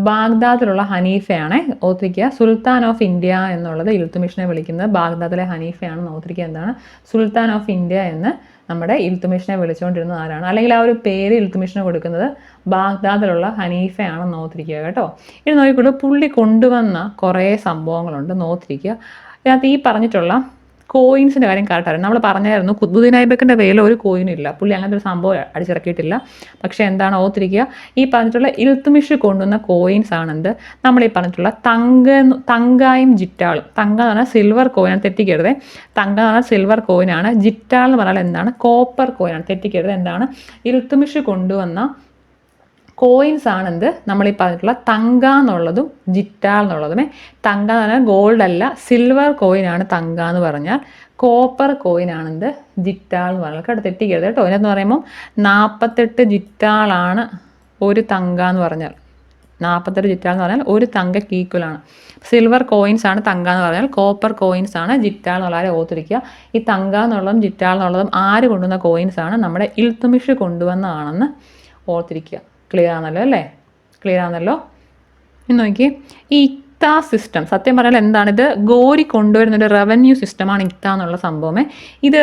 ബാഗ്ദാദിലുള്ള ഹനീഫയാണ് ഓർത്തിരിക്കുക. സുൽത്താൻ ഓഫ് ഇന്ത്യ എന്നുള്ളത് ഇൽത്തുമിഷിനെ വിളിക്കുന്നത് ബാഗ്ദാദിലെ ഹനീഫയാണെന്ന് ഓർത്തിരിക്കുക. എന്താണ്? സുൽത്താൻ ഓഫ് ഇന്ത്യ എന്ന് നമ്മുടെ ഇൽത്തുമിഷിനെ വിളിച്ചുകൊണ്ടിരുന്നത് ആരാണ്? അല്ലെങ്കിൽ ആ ഒരു പേര് ഇൽത്തുമിഷിനെ കൊടുക്കുന്നത് ബാഗ്ദാദിലുള്ള ഹനീഫയാണെന്ന് ഓർത്തിരിക്കുക കേട്ടോ. ഇനി നോക്കിക്കോളൂ, പുള്ളി കൊണ്ടുവന്ന കുറേ സംഭവങ്ങളുണ്ട്, നോർത്തിരിക്കുക. ഇതിനകത്ത് ഈ പറഞ്ഞിട്ടുള്ള കോയിൻസിൻ്റെ കാര്യം കറക്റ്റായിരുന്നു. നമ്മൾ പറഞ്ഞായിരുന്നു ഖുത്ബുദ്ദീൻ ഐബക്കിൻ്റെ പേരിൽ ഒരു കോയിനും ഇല്ല, പുള്ളി അങ്ങനത്തെ ഒരു സംഭവം അടിച്ചിറക്കിയിട്ടില്ല. പക്ഷേ എന്താണ് ഓർത്തിരിക്കുക, ഈ പറഞ്ഞിട്ടുള്ള ഇൽത്തുമിഷ് കൊണ്ടുവന്ന കോയിൻസ് ആണെന്ത്? നമ്മൾ ഈ പറഞ്ഞിട്ടുള്ള തങ്കായും ജിറ്റാളും. തങ്ക എന്ന് പറഞ്ഞാൽ സിൽവർ കോയിനാണ്, തെറ്റിക്കരുത്. തങ്ക എന്ന് പറഞ്ഞാൽ സിൽവർ കോയിനാണ്. ജിറ്റാൾ എന്ന് പറഞ്ഞാൽ എന്താണ്? കോപ്പർ കോയിനാണ്, തെറ്റിക്കരുത്. എന്താണ്? ഇൽത്തുമിഷ് കൊണ്ടുവന്ന കോയിൻസ് ആണെന്ത്? നമ്മൾ ഈ പറഞ്ഞിട്ടുള്ള തങ്ക എന്നുള്ളതും ജിറ്റാൾ എന്നുള്ളതുമേ. തങ്ക എന്ന് പറഞ്ഞാൽ ഗോൾഡ് അല്ല, സിൽവർ കോയിനാണ് തങ്ക എന്ന് പറഞ്ഞാൽ. കോപ്പർ കോയിനാണെന്ത്? ജിറ്റാൾ എന്ന് പറഞ്ഞാൽ കേട്ടോ, തെറ്റിക്കരുത് കേട്ടോ. ഇതിനെന്ന് പറയുമ്പോൾ 48 ജിറ്റാളാണ് ഒരു തങ്ക എന്ന് പറഞ്ഞാൽ. 48 ജിറ്റാൾ എന്ന് പറഞ്ഞാൽ ഒരു തങ്കയ്ക്ക് ഈക്വലാണ്. സിൽവർ കോയിൻസ് ആണ് തങ്ക എന്ന് പറഞ്ഞാൽ, കോപ്പർ കോയിൻസ് ആണ് ജിറ്റാൾ എന്നുള്ളവരെ ഓർത്തിരിക്കുക. ഈ തങ്ക എന്നുള്ളതും ജിറ്റാൾ എന്നുള്ളതും ആര് കൊണ്ടുവന്ന കോയിൻസ് ആണ്? നമ്മുടെ ഇൽത്തുമിഷ് കൊണ്ടുവന്നതാണെന്ന് ഓർത്തിരിക്കുക. ക്ലിയർ ആണല്ലോ അല്ലേ? ക്ലിയർ ആണല്ലോ. ഇന്ന് നോക്കി, ഈ ഇക്ത സിസ്റ്റം സത്യം പറഞ്ഞാൽ എന്താണിത്? ഗോരി കൊണ്ടുവരുന്നൊരു റവന്യൂ സിസ്റ്റമാണ് ഇക്ത എന്നുള്ള സംഭവമേ. ഇത്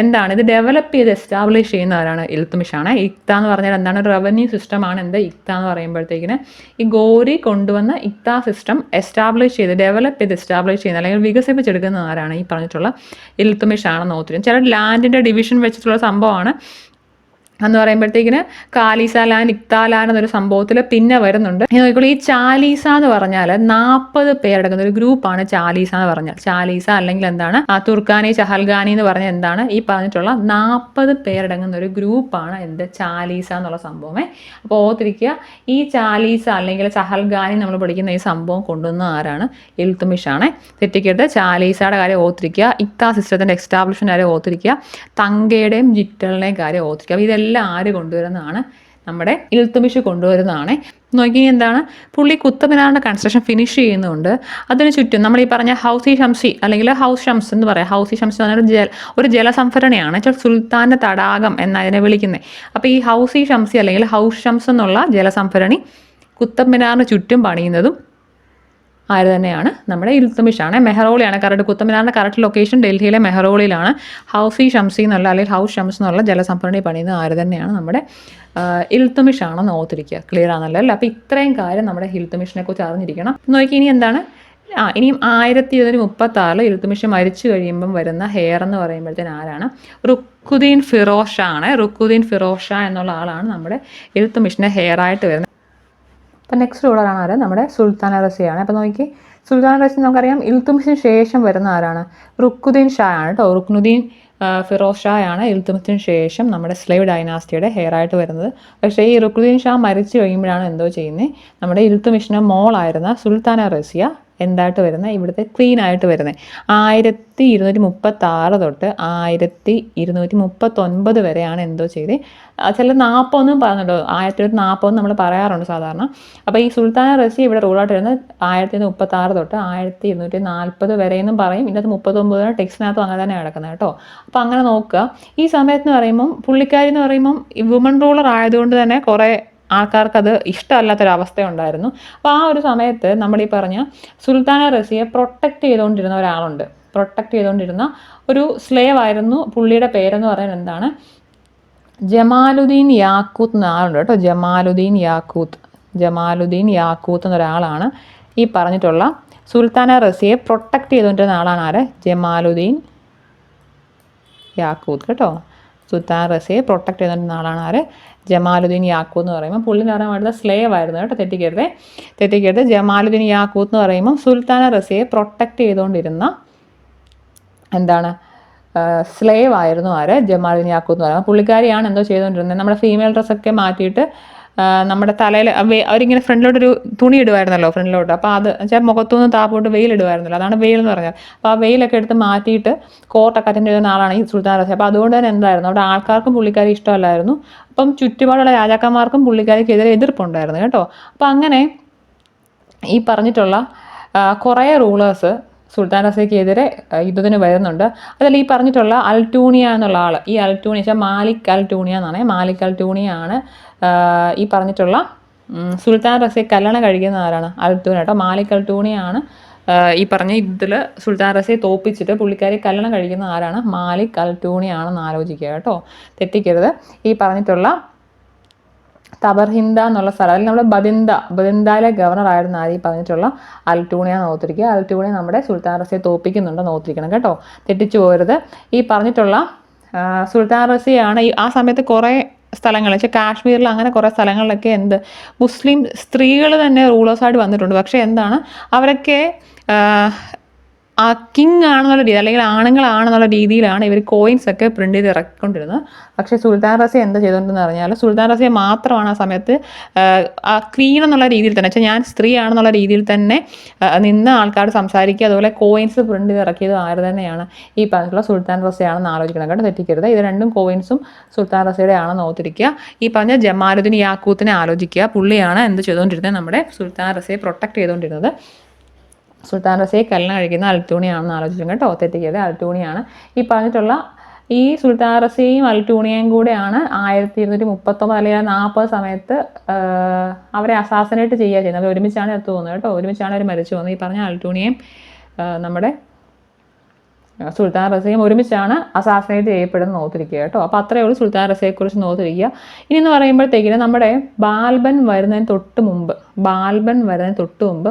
എന്താണ്? ഇത് ഡെവലപ്പ് ചെയ്ത് എസ്റ്റാബ്ലിഷ് ചെയ്യുന്നവരാണ് ഇൽത്തുമിഷാണ്. ഇക്ത എന്ന് പറഞ്ഞാൽ എന്താണ്? ഒരു റവന്യൂ സിസ്റ്റമാണ് എന്ത്? ഇക്ത എന്ന് പറയുമ്പോഴത്തേക്കിന് ഈ ഗോരി കൊണ്ടുവന്ന ഇക്ത സിസ്റ്റം എസ്റ്റാബ്ലിഷ് ചെയ്ത് ഡെവലപ്പ് ചെയ്ത് എസ്റ്റാബ്ലിഷ് ചെയ്യുന്ന അല്ലെങ്കിൽ വികസിപ്പിച്ചെടുക്കുന്ന ആരാണ്? ഈ പറഞ്ഞിട്ടുള്ള ഇൽത്തുമിഷാണെന്ന് ഓർത്തിരിക്കും. ചില ലാൻഡിൻ്റെ ഡിവിഷൻ വെച്ചിട്ടുള്ള സംഭവമാണ് എന്ന് പറയുമ്പോഴത്തേക്കിന് കാലീസ ലാൻഡ്, ഇക്ത ലാൻഡ് എന്നൊരു സംഭവത്തിൽ പിന്നെ വരുന്നുണ്ട്. നോക്കിക്കോളൂ, ഈ ചാലീസ എന്ന് പറഞ്ഞാൽ 40 പേരടങ്ങുന്ന ഒരു ഗ്രൂപ്പാണ് ചാലീസ എന്ന് പറഞ്ഞാൽ. ചാലീസ അല്ലെങ്കിൽ എന്താണ്? തുർക്കാനി ചഹൽഗാനി എന്ന് പറഞ്ഞാൽ എന്താണ്? ഈ പറഞ്ഞിട്ടുള്ള 40 പേരടങ്ങുന്ന ഒരു ഗ്രൂപ്പാണ് എന്ത്? ചാലീസ എന്നുള്ള സംഭവമേ. അപ്പോൾ ഓർത്തിരിക്കുക, ഈ ചാലീസ അല്ലെങ്കിൽ ചഹൽഗാനി നമ്മൾ പഠിക്കുന്ന ഈ സംഭവം കൊണ്ടുവന്ന ആരാണ്? ഇൽത്തുമിഷാണ്. തെറ്റിക്കരുത്. ചാലീസയുടെ കാര്യം ഓർത്തിരിക്കുക, ഇക്ത സിസ്റ്റത്തിൻ്റെ എസ്റ്റാബ്ലിഷ്മെൻ്റ് കാര്യം ഓർത്തിരിക്കുക, തങ്കയുടെയും ജിറ്റലിൻ്റെയും കാര്യം ഓർത്തിരിക്കുക. ഇതെല്ലാം ആര് കൊണ്ടുവരുന്നതാണ്? നമ്മുടെ ഇൽത്തുമിഷ് കൊണ്ടുവരുന്നതാണ്. നോക്കി, എന്താണ്? പുള്ളി കുത്തബ് മിനാറിൻ്റെ കൺസ്ട്രക്ഷൻ ഫിനിഷ് ചെയ്യുന്നുണ്ട്. അതിന് ചുറ്റും നമ്മൾ ഈ പറഞ്ഞ ഹൗസി ഷംസി അല്ലെങ്കിൽ ഹൗസ് ഷംസ് എന്ന് പറയാം. ഹൗസി ഷംസ് എന്ന് പറഞ്ഞാൽ ഒരു ജലസംഭരണിയാണ്, സുൽത്താൻ്റെ തടാകം എന്നതിനെ വിളിക്കുന്നത്. അപ്പോൾ ഈ ഹൗസി ഷംസി അല്ലെങ്കിൽ ഹൗസ് ഷംസ് എന്നുള്ള ജലസംഭരണി കുത്തബ് മിനാറിന് ചുറ്റും പണിയുന്നതും ആര് തന്നെയാണ്? നമ്മുടെ ഇൽത്തുമിഷാണ്. മെഹ്റോളിയാണ് കറക്റ്റ്. കുത്തബ് മിനാറിൻ്റെ കറക്റ്റ് ലൊക്കേഷൻ ഡൽഹിയിലെ മെഹ്റോളിയിലാണ്. ഹൗസി ഷംസി എന്നുള്ള അല്ലെങ്കിൽ ഹൗസ് ഷംസ് എന്നുള്ള ജലസംഭരണി പണിയുന്നത് ആര് തന്നെയാണ്? നമ്മുടെ ഇൽത്തുമിഷാണെന്ന് ഓർത്തിരിക്കുക. ക്ലിയർ ആണല്ലോ അല്ലേ? അപ്പോൾ ഇത്രയും കാര്യം നമ്മുടെ ഇൽത്തുമിഷിനെ കുറിച്ച് അറിഞ്ഞിരിക്കണം. നോക്കി, ഇനി എന്താണ്? ഇനിയും 1236 ഇൽത്തുമിഷ് മരിച്ചു കഴിയുമ്പം വരുന്ന ഹെയർ എന്ന് പറയുമ്പോഴത്തേന് ആരാണ്? റുക്കുദ്ദീൻ ഫിറോസ് ഷാ ആണ്. റുക്കുദ്ദീൻ ഫിറോസ് ഷാ എന്നുള്ള ആളാണ് നമ്മുടെ ഇൽത്തുമിഷിൻ്റെ ഹെയർ ആയിട്ട് വരുന്നത്. അപ്പോൾ നെക്സ്റ്റ് റൂളറാണ് ആര്? നമ്മുടെ സുൽത്താൻ റസിയാണ്. അപ്പോൾ നോക്കി, സുൽത്താൻ റസീദ് നമുക്കറിയാം ഇൽത്തുമിഷിന് ശേഷം വരുന്ന ആരാണ്? റുക്നുദ്ദീൻ ഷാ ആണ് കേട്ടോ. റുക്നുദ്ദീൻ ഫിറോസ് ഷാ ആണ് ഇൽത്തുമിഷിന് ശേഷം നമ്മുടെ സ്ലേവ് ഡൈനാസ്റ്റിയുടെ ഹെയർ ആയിട്ട് വരുന്നത്. പക്ഷേ ഈ റുക്നുദ്ദീൻ ഷാ മരിച്ചു കഴിയുമ്പോഴാണ് എന്തോ ചെയ്യുന്നത്, നമ്മുടെ ഇൽത്തുമിഷിൻ്റെ മോളായിരുന്ന സുൽത്താന റസിയ എന്തായിട്ട് വരുന്നത്, ഇവിടുത്തെ ക്വീൻ ആയിട്ട് വരുന്നത്. 1236 തൊട്ട് 1239 വരെയാണ് എന്തോ ചെയ്ത്. ചില 40 പറഞ്ഞല്ലോ, 1240 നമ്മൾ പറയാറുണ്ട് സാധാരണ. അപ്പോൾ ഈ സുൽത്താന റസിയ ഇവിടെ റൂളായിട്ട് വരുന്നത് 1236 തൊട്ട് 1240 വരെയെന്നും പറയും. ഇതിനകത്ത് 39 ടെക്സ്റ്റിനകത്തും അങ്ങനെ തന്നെ കിടക്കുന്നത് കേട്ടോ. അപ്പോൾ അങ്ങനെ നോക്കുക. ഈ സമയത്ത് എന്ന് പറയുമ്പം പുള്ളിക്കാരി എന്ന് പറയുമ്പം ഈ വുമൺ റൂളർ ആയതുകൊണ്ട് തന്നെ കുറേ ആൾക്കാർക്ക് അത് ഇഷ്ടമല്ലാത്തൊരവസ്ഥ ഉണ്ടായിരുന്നു. അപ്പോൾ ആ ഒരു സമയത്ത് നമ്മൾ ഈ പറഞ്ഞ സുൽത്താന റസിയെ പ്രൊട്ടക്റ്റ് ചെയ്തുകൊണ്ടിരുന്ന ഒരാളുണ്ട്. പ്രൊട്ടക്റ്റ് ചെയ്തുകൊണ്ടിരുന്ന ഒരു സ്ലേവ് ആയിരുന്നു. പുള്ളിയുടെ പേരെന്ന് പറയുന്നത് എന്താണ്? ജമാലുദ്ദീൻ യാക്കൂത്ത് എന്ന ആളുണ്ട് കേട്ടോ. ജമാലുദ്ദീൻ യാക്കൂത്ത് എന്നൊരാളാണ് ഈ പറഞ്ഞിട്ടുള്ള സുൽത്താന റസിയെ പ്രൊട്ടക്റ്റ് ചെയ്തുകൊണ്ടിരുന്ന ആളാണ് ആര്? ജമാലുദ്ദീൻ യാക്കൂത്ത് കേട്ടോ. സുൽത്താൻ റസിയെ പ്രൊട്ടക്റ്റ് ചെയ്തുകൊണ്ടിരുന്ന ആളാണ് ആര്? ജമാലുദ്ദീൻ യാക്കൂത്ത് എന്ന് പറയുമ്പോൾ പുള്ളി എന്ന് പറയുമ്പോൾ സ്ലേവ് ആയിരുന്നു കേട്ടോ. തെറ്റിക്കരുത്. ജമാലുദ്ദീൻ യാക്കൂത്ത് എന്ന് പറയുമ്പോൾ സുൽത്താന റസിയെ പ്രൊട്ടക്റ്റ് ചെയ്തുകൊണ്ടിരുന്ന എന്താണ് സ്ലേവ് ആയിരുന്നു ആര്? ജമാലുദ്ദീൻ യാക്കൂത്ത് എന്ന് പറയുമ്പോൾ പുള്ളിക്കാരിയാണ് എന്തോ ചെയ്തുകൊണ്ടിരുന്നത്, നമ്മുടെ ഫീമെയിൽ ഡ്രസ്സൊക്കെ മാറ്റിയിട്ട് നമ്മുടെ തലയിൽ അവരിങ്ങനെ ഫ്രണ്ടിലോട്ടൊരു തുണി ഇടുമായിരുന്നല്ലോ, ഫ്രണ്ടിലോട്ട്. അപ്പോൾ അത് വെച്ചാൽ മുഖത്തുനിന്ന് താപ്പോട്ട് വെയിലിടുമായിരുന്നല്ലോ, അതാണ് വെയിൽ എന്ന് പറഞ്ഞാൽ. അപ്പോൾ ആ വെയിലൊക്കെ എടുത്ത് മാറ്റിയിട്ട് കോട്ടൊക്കെ അറ്റൻഡ് ചെയ്യുന്ന ആളാണ് ഈ സുൽത്താൻ റസിയ. അപ്പോൾ അതുകൊണ്ട് തന്നെ എന്തായിരുന്നു, അവിടെ ആൾക്കാർക്കും പുള്ളിക്കാരി ഇഷ്ടമല്ലായിരുന്നു. അപ്പം ചുറ്റുപാടുള്ള രാജാക്കന്മാർക്കും പുള്ളിക്കാരിക്കെതിരെ എതിർപ്പുണ്ടായിരുന്നു കേട്ടോ. അപ്പോൾ അങ്ങനെ ഈ പറഞ്ഞിട്ടുള്ള കുറേ റൂളേഴ്സ് സുൽത്താൻ റസിയക്കെതിരെ യുദ്ധത്തിന് വരുന്നുണ്ട്. അതിൽ ഈ പറഞ്ഞിട്ടുള്ള അൽറ്റൂണിയ എന്നുള്ള ആൾ, ഈ അൽറ്റൂണിയ വെച്ചാൽ മാലിക് അൽറ്റൂണിയ എന്നാണ്. മാലിക് അൽറ്റൂണിയാണ് ഈ പറഞ്ഞിട്ടുള്ള സുൽത്താൻ റസിയെ കല്യാണം കഴിക്കുന്ന ആരാണ്? അൽറ്റൂണിയ കേട്ടോ. മാലിക് അൽറ്റൂണിയാണ് ഈ പറഞ്ഞ ഇതിൽ സുൽത്താൻ റസിയെ തോപ്പിച്ചിട്ട് പുള്ളിക്കാരി കല്യാണം കഴിക്കുന്ന ആരാണ്? മാലിക് അൽറ്റൂണിയാണെന്ന് ആലോചിക്കുക കേട്ടോ, തെറ്റിക്കരുത്. ഈ പറഞ്ഞിട്ടുള്ള തബർഹിന്ദ എന്നുള്ള സ്ഥലം, അല്ലെങ്കിൽ നമ്മുടെ ബദിന്ദയിലെ ഗവർണർ ആയിരുന്ന ആര്? ഈ പറഞ്ഞിട്ടുള്ള അൽറ്റൂണിയാന്ന് ഓർത്തിരിക്കുക. അൽറ്റൂണിയ നമ്മുടെ സുൽത്താൻ റസിയെ തോപ്പിക്കുന്നുണ്ടെന്ന് ഓർത്തിരിക്കണം കേട്ടോ, തെറ്റിച്ചു പോരുത്. ഈ പറഞ്ഞിട്ടുള്ള സുൽത്താൻ റസിയാണ് ആ സമയത്ത് കുറേ സ്ഥലങ്ങൾ വെച്ചാൽ കാശ്മീരിൽ അങ്ങനെ കുറേ സ്ഥലങ്ങളിലൊക്കെ മുസ്ലിം സ്ത്രീകൾ തന്നെ റൂളേഴ്സായിട്ട് വന്നിട്ടുണ്ട്. പക്ഷേ എന്താണ്, അവരൊക്കെ ആ കിങ് ആണെന്നുള്ള രീതി, അല്ലെങ്കിൽ ആണുങ്ങളാണെന്നുള്ള രീതിയിലാണ് ഇവർ കോയിൻസ് ഒക്കെ പ്രിന്റ് ചെയ്ത് ഇറക്കിക്കൊണ്ടിരുന്നത്. പക്ഷേ സുൽത്താൻ റസിയ എന്താ ചെയ്തുകൊണ്ടെന്ന് പറഞ്ഞാൽ, സുൽത്താൻ റസിയ മാത്രമാണ് ആ സമയത്ത് ആ ക്വീൻ എന്നുള്ള രീതിയിൽ തന്നെ, വെച്ചാൽ ഞാൻ സ്ത്രീ ആണെന്നുള്ള രീതിയിൽ തന്നെ നിന്ന് ആൾക്കാർ സംസാരിക്കുക. അതുപോലെ കോയിൻസ് പ്രിന്റ് ചെയ്ത് ഇറക്കിയത് ആര് തന്നെയാണ്? ഈ പറഞ്ഞിട്ടുള്ള സുൽത്താൻ റസിയാണെന്ന് ആലോചിക്കണം കേട്ടോ, തെറ്റിക്കരുത്. ഇത് രണ്ടും കോയിൻസും സുൽത്താൻ റസിയുടെ ആണെന്ന് ഓർത്തിരിക്കുക. ഈ പറഞ്ഞ ജമാലുദ്ദീൻ യാക്കൂത്തിനെ ആലോചിക്കുക. പുള്ളിയാണ് എന്ത് ചെയ്തുകൊണ്ടിരുന്നത്, നമ്മുടെ സുൽത്താൻ റസിയെ പ്രൊട്ടക്ട് ചെയ്തുകൊണ്ടിരുന്നത്. സുൽത്താൻ റസിയെ കല്യാണം കഴിക്കുന്ന അൽറ്റൂണിയാണെന്ന് ആലോചിച്ചു കേട്ടോ, തെറ്റിക്കരുത്. അൽറ്റൂണിയാണ് ഈ പറഞ്ഞിട്ടുള്ള ഈ സുൽത്താൻ റസിയയും അൽറ്റൂണിയയും കൂടെയാണ് 1239 അല്ലെങ്കിൽ 40 സമയത്ത് അവരെ അസാസിനേറ്റ് ചെയ്യുക ചെയ്യുന്നത്. അവർ ഒരുമിച്ചാണ് എത്തു പോകുന്നത് കേട്ടോ, ഒരുമിച്ചാണ് അവർ മരിച്ചു പോകുന്നത്. ഈ പറഞ്ഞ അൽറ്റൂണിയയും നമ്മുടെ സുൽത്താൻ റസിയയും ഒരുമിച്ചാണ് അസാസിനേറ്റ് ചെയ്യപ്പെടുന്നത് നോത്തിരിക്കുക കേട്ടോ. അപ്പോൾ അത്രയേ ഉള്ളൂ സുൽത്താൻ റസിയെക്കുറിച്ച് നോത്തിരിക്കുക. ഇനി എന്ന് പറയുമ്പോഴത്തേക്കിന് നമ്മുടെ ബാൽബൻ വരുന്നതിന് തൊട്ട് മുമ്പ്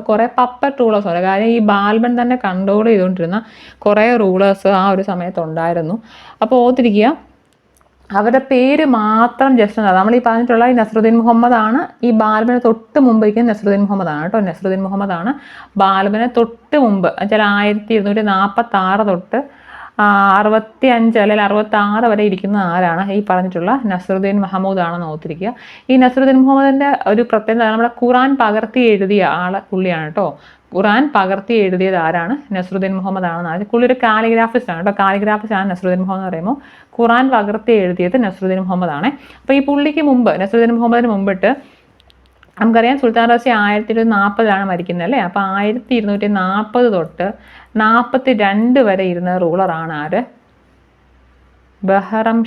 കുറേ പപ്പറ്റ് റൂളേഴ്സ് ഉണ്ട്. കാര്യം ഈ ബാൽബൻ തന്നെ കൺട്രോൾ ചെയ്തുകൊണ്ടിരുന്ന കുറേ റൂളേഴ്സ് ആ ഒരു സമയത്തുണ്ടായിരുന്നു. അപ്പോൾ ഓർത്തിരിക്കുക, അവരുടെ പേര് മാത്രം ജസ്റ്റ് നമ്മൾ ഈ പറഞ്ഞിട്ടുള്ള ഈ നസ്രുദ്ദീൻ മുഹമ്മദ് ആണ്. ഈ ബാൽബന് തൊട്ട് മുമ്പ് ഇരിക്കുന്ന നസ്രുദ്ദീൻ മുഹമ്മദ് ആണ് കേട്ടോ. നസ്രുദ്ദീൻ മുഹമ്മദ് ആണ് ബാൽബന് തൊട്ട് മുമ്പ് വെച്ചാൽ 1246 തൊട്ട് 65 അല്ലെങ്കിൽ 66 വരെ ഇരിക്കുന്ന ആരാണ്? ഈ പറഞ്ഞിട്ടുള്ള നസ്രുദ്ദീൻ മുഹമ്മദ് ആണെന്ന് ഓർത്തിരിക്കുക. ഈ നസ്രുദ്ദീൻ മുഹമ്മദിൻ്റെ ഒരു പ്രത്യേകത, നമ്മുടെ ഖുറാൻ പകർത്തി എഴുതിയ ആൾ പുള്ളിയാണ് കേട്ടോ. ഖുറാൻ പകർത്തി എഴുതിയത് ആരാണ്? നസ്രുദ്ദീൻ മുഹമ്മദ് ആണെന്ന്. പുള്ളി ഒരു കാലിഗ്രാഫിസ്റ്റ് ആണ് കേട്ടോ. കാലിഗ്രാഫിസ്റ്റ് ആണ് നസ്രുദ്ദീൻ മുഹമ്മദ് എന്ന് പറയുമ്പോൾ ഖുറാൻ പകർത്തി എഴുതിയത് നസ്രുദ്ദീൻ മുഹമ്മദ് ആണ്. അപ്പോൾ ഈ പുള്ളിക്ക് മുമ്പ്, നസ്രുദ്ദീൻ മുഹമ്മദിന് മുമ്പിട്ട് നമുക്കറിയാം സുൽത്താൻ റസിയ 1240 മരിക്കുന്നത് അല്ലേ. അപ്പോൾ 1240 തൊട്ട് 42 വരെ ഇരുന്ന റൂളറാണ് ആര്? ബഹറം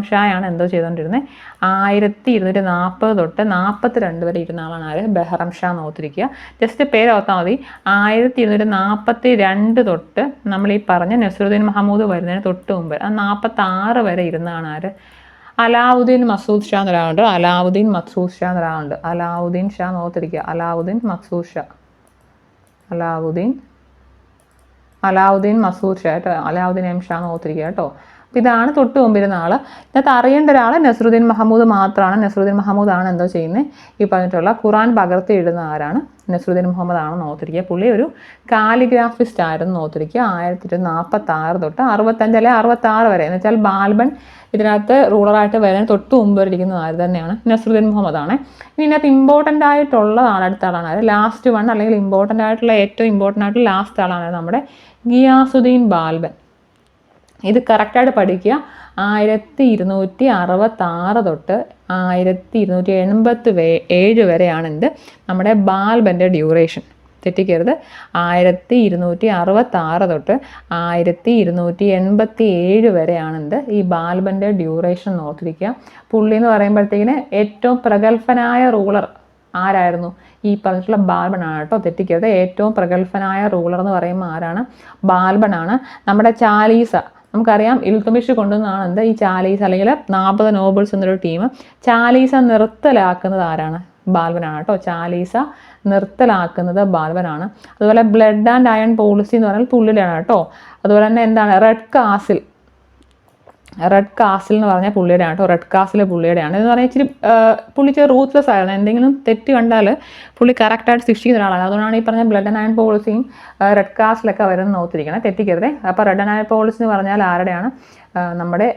ഷായാണ് എന്തോ ചെയ്തുകൊണ്ടിരുന്നത്. 1240 തൊട്ട് 42 വരെ ഇരുന്ന ആളാണ് ആര്? ബഹറം ഷാ എന്ന് ഓർത്തിരിക്കുക. ജസ്റ്റ് പേര് ഓർത്താൽ മതി. 1242 തൊട്ട് നമ്മൾ ഈ പറഞ്ഞ നസ്രുദ്ദീൻ മഹമ്മൂദ് വരുന്നതിന് തൊട്ട് മുമ്പ് 46 വരെ ഇരുന്നതാണ് ആര്? അലാവുദ്ദീൻ മസൂദ് ഷാ എന്നൊരാളുണ്ട്. അലാവുദ്ദീൻ ഷാ എന്ന് ഓർത്തിരിക്കുക. അലാവുദ്ദീൻ മസൂദ് ഷാ കേട്ടോ. അലാവുദ്ദീൻ എം ഷാ എന്ന് ഓർത്തിരിക്കുക കേട്ടോ. അപ്പോൾ ഇതാണ് തൊട്ട് മുമ്പിരുന്ന ആൾ. ഇതിനകത്ത് അറിയേണ്ട ഒരാൾ നസറുദ്ദീൻ മഹമ്മൂദ് മാത്രമാണ്. നസറുദ്ദീൻ മഹമ്മൂദ് ആണ് എന്തോ ചെയ്യുന്നത്, ഈ പറഞ്ഞിട്ടുള്ള ഖുറാൻ പകർത്തി എഴുതുന്ന ആരാണ്, നസറുദ്ദീൻ മുഹമ്മദ് ആണെന്ന് ഓർത്തിരിക്കുക. പുള്ളി ഒരു കാലിഗ്രാഫിസ്റ്റ് ആയിരുന്നു ഓർത്തിരിക്കുക. 1846 തൊട്ട് 65 അല്ലെങ്കിൽ 66 വരെ, എന്ന് വെച്ചാൽ ബാൽബൻ ഇതിനകത്ത് റൂളറായിട്ട് വരാൻ തൊട്ട് മുമ്പ് ഇരിക്കുന്ന ആര് തന്നെയാണ്, നസറുദ്ദീൻ മുഹമ്മദ് ആണ്. ഇനി ഇതിനകത്ത് ഇമ്പോർട്ടൻ്റ് ആയിട്ടുള്ളതാണ് അടുത്ത ആളാണ്, അത് ലാസ്റ്റ് വൺ അല്ലെങ്കിൽ ഇമ്പോർട്ടൻ്റ് ആയിട്ടുള്ള ഏറ്റവും ഇമ്പോർട്ടൻ്റ് ആയിട്ടുള്ള ലാസ്റ്റ് ആളാണ് നമ്മുടെ ഗിയാസുദ്ദീൻ ബാൽബൻ. ഇത് കറക്റ്റായിട്ട് പഠിക്കുക. 1266 തൊട്ട് 1287 വരെയാണ് എന്ത് നമ്മുടെ ബാൽബൻ്റെ ഡ്യൂറേഷൻ. തെറ്റിക്കരുത്. 1266 തൊട്ട് 1287 വരെയാണ് എന്ത് ഈ ബാൽബൻ്റെ ഡ്യൂറേഷൻ ഓർത്തിരിക്കുക. പുള്ളി എന്ന് പറയുമ്പോഴത്തേക്കിന് ഏറ്റവും പ്രഗത്ഭനായ റൂളർ ആരായിരുന്നു, ഈ പറഞ്ഞിട്ടുള്ള ബാൽബനാണ് കേട്ടോ. തെറ്റിക്കരുത്. ഏറ്റവും പ്രഗത്ഭനായ റൂളർ എന്ന് പറയുമ്പോൾ ആരാണ്, ബാൽബനാണ്. നമ്മുടെ ചാലീസ നമുക്കറിയാം, ഇൽത്തുമിഷ് കൊണ്ടുവന്നതാണ് എന്ത് ഈ ചാലീസ അല്ലെങ്കിൽ 40 നോബിൾസ് എന്നൊരു ടീം. ചാലീസ നിർത്തലാക്കുന്നത് ആരാണ്, ബാൽബനാണ് കേട്ടോ. ചാലീസ നിർത്തലാക്കുന്നത് ബാൽബനാണ്. അതുപോലെ ബ്ലഡ് ആൻഡ് അയൺ പോളിസി എന്ന് പറഞ്ഞാൽ പുള്ളിയുടെയാണ് കേട്ടോ. അതുപോലെ തന്നെ എന്താണ് റെഡ് കാസിൽ എന്ന് പറഞ്ഞാൽ പുള്ളിയുടെയാണ് കേട്ടോ. റെഡ് കാസിൽ പുള്ളിയുടെയാണ് എന്ന് പറഞ്ഞാൽ ഇച്ചിരി പുള്ളി ഇച്ചിരി റൂത്ത്ലെസ് ആയിരുന്നു. എന്തെങ്കിലും തെറ്റ് കണ്ടാൽ പുള്ളി കറക്റ്റായിട്ട് ശിക്ഷിക്കുന്ന ഒരാളാണ്. അതുകൊണ്ടാണ് ഈ പറഞ്ഞ ബ്ലഡ് ആൻഡ് അയൺ പോളിസിയും റെഡ് കാസിലൊക്കെ വരുന്നത് നോത്തിരിക്കണം, തെറ്റിക്കരുതേ. അപ്പോൾ റെഡ് ആൻഡ് അയൺ പോളിസി എന്ന് പറഞ്ഞാൽ ആരുടെയാണ്, നമ്മുടെ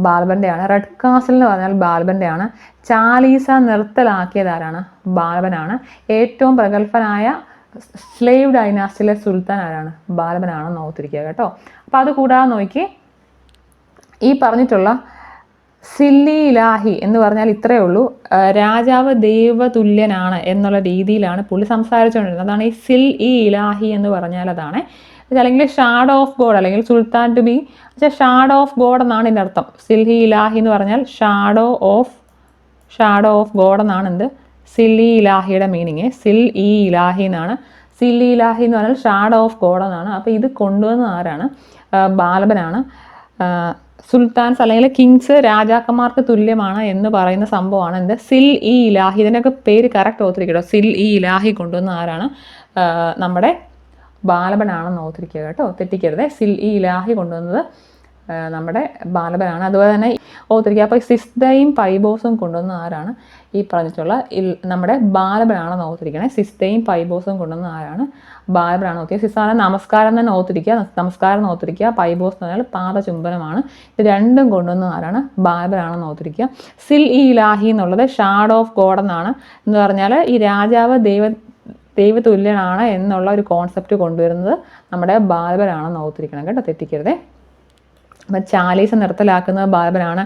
ബാൽബൻ്റെയാണ്. റെഡ് കാസിൽ എന്ന് പറഞ്ഞാൽ ബാൽബൻ്റെയാണ്. ചാലീസ നിർത്തലാക്കിയത് ആരാണ്, ബാൽബനാണ്. ഏറ്റവും പ്രഗത്ഭനായ സ്ലേവ് ഡൈനാസ്റ്റിയിലെ സുൽത്താൻ ആരാണ്, ബാൽബനാണെന്ന് ഓർത്തിരിക്കുക കേട്ടോ. അപ്പോൾ അത് കൂടാതെ നോക്കി ഈ പറഞ്ഞിട്ടുള്ള സില്ലി ഇലാഹി എന്ന് പറഞ്ഞാൽ ഇത്രയേ ഉള്ളൂ. രാജാവ് ദൈവതുല്യനാണ് എന്നുള്ള രീതിയിലാണ് പുള്ളി സംസാരിച്ചുകൊണ്ടിരുന്നത്. അതാണ് ഈ സിൽ ഇ ഇലാഹി എന്ന് പറഞ്ഞാൽ. അതാണ് അല്ലെങ്കിൽ ഷാഡോ ഓഫ് ഗോഡ് അല്ലെങ്കിൽ sultan to be shadow of God എന്നാണ് ഇതിൻ്റെ അർത്ഥം. സിൽഹി ഇലാഹി എന്ന് പറഞ്ഞാൽ ഷാഡോ ഓഫ് ഗോഡ് എന്നാണ് എന്ത് സില്ലി ഇലാഹിയുടെ മീനിങ്. സിൽ ഇ ഇലാഹി എന്നാണ്. സില്ലി ഇലാഹി എന്ന് പറഞ്ഞാൽ ഷാഡോ ഓഫ് ഗോഡ് എന്നാണ്. അപ്പോൾ ഇത് കൊണ്ടുവന്ന ആരാണ്, ബാൽബനാണ്. സുൽത്താൻസ് അല്ലെങ്കിൽ കിങ്സ് രാജാക്കന്മാർക്ക് തുല്യമാണ് എന്ന് പറയുന്ന സംഭവമാണ് എന്ത് സിൽ ഇ ഇലാഹി. ഇതിൻ്റെയൊക്കെ പേര് കറക്റ്റ് ഓർത്തിരിക്കട്ടോ. സിൽ ഇ ഇലാഹി കൊണ്ടുവന്ന ആരാണ്, നമ്മുടെ ബാൽബനാണെന്ന് ഓർത്തിരിക്കുക കേട്ടോ, തെറ്റിക്കരുത്. സിൽ ഇ ഇലാഹി കൊണ്ടുവന്നത് നമ്മുടെ ബാൽബനാണ്. അതുപോലെ തന്നെ ഓർത്തിരിക്കുക. അപ്പോൾ സിസ്തയും പൈബോസും കൊണ്ടുവന്ന ആരാണ്, ഈ പറഞ്ഞിട്ടുള്ള നമ്മുടെ ബാൽബനാണെന്ന് ഓർത്തിരിക്കണേ. സിസ്തയും പൈബോസും കൊണ്ടുവന്ന ആരാണ്, ബാൽബനാണ് ഓർത്തിരിക്കുക. സിസ്താന നമസ്കാരം തന്നെ ഓർത്തിരിക്കുക, നമസ്കാരം ഓർത്തിരിക്കുക. പൈബോസ് എന്ന് പറഞ്ഞാൽ പാദചുംബനമാണ്. ഇത് രണ്ടും കൊണ്ടുവന്ന ആരാണ്, ബാൽബനാണെന്ന് ഓർത്തിരിക്കുക. സിൽ ഇ ഇലാഹി എന്നുള്ളത് ഷാഡോ ഓഫ് ഗോഡ് എന്നാണ്. എന്ന് പറഞ്ഞാൽ ഈ രാജാവ് ദൈവതുല്യനാണ് എന്നുള്ള ഒരു കോൺസെപ്റ്റ് കൊണ്ടുവരുന്നത് നമ്മുടെ ബാൽബനാണെന്ന് ഓർത്തിരിക്കണം കേട്ടോ, തെറ്റിക്കരുതേ. അപ്പം ചാലീസ നിർത്തലാക്കുന്നത് ബാൽബനാണ്.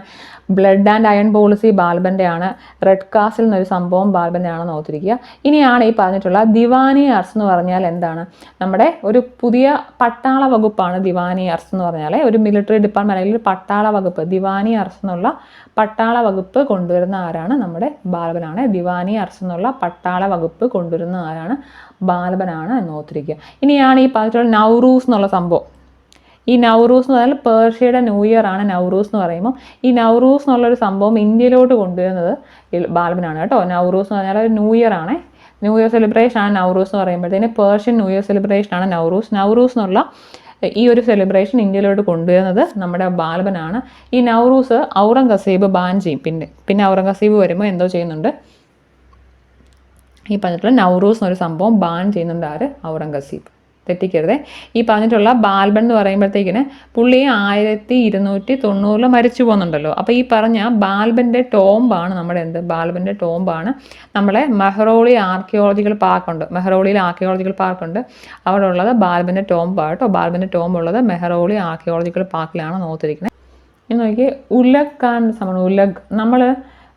ബ്ലഡ് ആൻഡ് അയൺ പോളിസി ബാൽബൻ്റെയാണ്. റെഡ് കാസിൽ എന്നൊരു സംഭവം ബാൽബൻ്റെ ആണെന്ന് ഓർത്തിരിക്കുക. ഇനിയാണ് ഈ പറഞ്ഞിട്ടുള്ള ദിവാനി അർസ് എന്ന് പറഞ്ഞാൽ എന്താണ്, നമ്മുടെ ഒരു പുതിയ പട്ടാള വകുപ്പാണ് ദിവാനി അർസ് എന്ന് പറഞ്ഞാൽ. ഒരു മിലിറ്ററി ഡിപ്പാർട്ട്മെൻറ്റ് അല്ലെങ്കിൽ പട്ടാള വകുപ്പ്, ദിവാനി അർസ് എന്നുള്ള പട്ടാള വകുപ്പ് കൊണ്ടുവരുന്ന ആരാണ്, നമ്മുടെ ബാൽബനാണ്. ദിവാനി അർസ് എന്നുള്ള പട്ടാള വകുപ്പ് കൊണ്ടുവരുന്ന ആരാണ്, ബാൽബനാണ് എന്ന് ഓർത്തിരിക്കുക. ഇനിയാണ് ഈ പറഞ്ഞിട്ടുള്ള നൗറൂസ് എന്നുള്ള സംഭവം. ഈ നൗറൂസ് എന്ന് പറഞ്ഞാൽ പേർഷ്യയുടെ ന്യൂ ഇയർ ആണ് നൗറൂസ് എന്ന് പറയുമ്പോൾ. ഈ നൗറൂസ് എന്നുള്ളൊരു സംഭവം ഇന്ത്യയിലോട്ട് കൊണ്ടുവരുന്നത് ബാൽബനാണ് കേട്ടോ. നൗറൂസ് എന്ന് പറഞ്ഞാൽ ഒരു ന്യൂ ഇയർ ആണ്, ന്യൂ ഇയർ സെലിബ്രേഷൻ ആണ് നൗറൂസ് എന്ന് പറയുമ്പോഴത്തേന്. പേർഷ്യൻ ന്യൂ ഇയർ സെലിബ്രേഷൻ ആണ് നൗറൂസ്. നൗറൂസ് എന്നുള്ള ഈ ഒരു സെലിബ്രേഷൻ ഇന്ത്യയിലോട്ട് കൊണ്ടുവരുന്നത് നമ്മുടെ ബാൽബനാണ്. ഈ നൗറൂസ് ഔറംഗസീബ് ബാൻ ചെയ്യും. പിന്നെ ഔറംഗസീബ് വരുമ്പോൾ എന്തോ ചെയ്യുന്നുണ്ട്, ഈ പറഞ്ഞിട്ടുള്ള നൗറൂസ് എന്നൊരു സംഭവം ബാൻ ചെയ്യുന്നുണ്ട് ആര്, ഔറംഗസീബ്, തെറ്റിക്കരുതേ. ഈ പറഞ്ഞിട്ടുള്ള ബാൽബൻ എന്ന് പറയുമ്പോഴത്തേക്കിന് പുള്ളി 1290 മരിച്ചു പോകുന്നുണ്ടല്ലോ. അപ്പോൾ ഈ പറഞ്ഞ ബാൽബൻ്റെ ടോംബാണ് നമ്മുടെ എന്ത്, ബാൽബൻ്റെ ടോംബാണ് നമ്മളെ മെഹ്റോളി ആർക്കിയോളജിക്കൽ പാർക്കുണ്ട്. മെഹ്റോളിയിൽ ആർക്കിയോളജിക്കൽ പാർക്കുണ്ട്, അവിടെ ഉള്ളത് ബാൽബൻ്റെ ടോംബാണ് കേട്ടോ. ബാൽബൻ്റെ ടോംബ് ഉള്ളത് മെഹ്റോളി ആർക്കിയോളജിക്കൽ പാർക്കിലാണ് നോക്കിയിരിക്കുന്നത്. ഇനി നോക്കി ഉലഗ് ഖാൻ്റെ സംഭവം. ഉലഗ് നമ്മൾ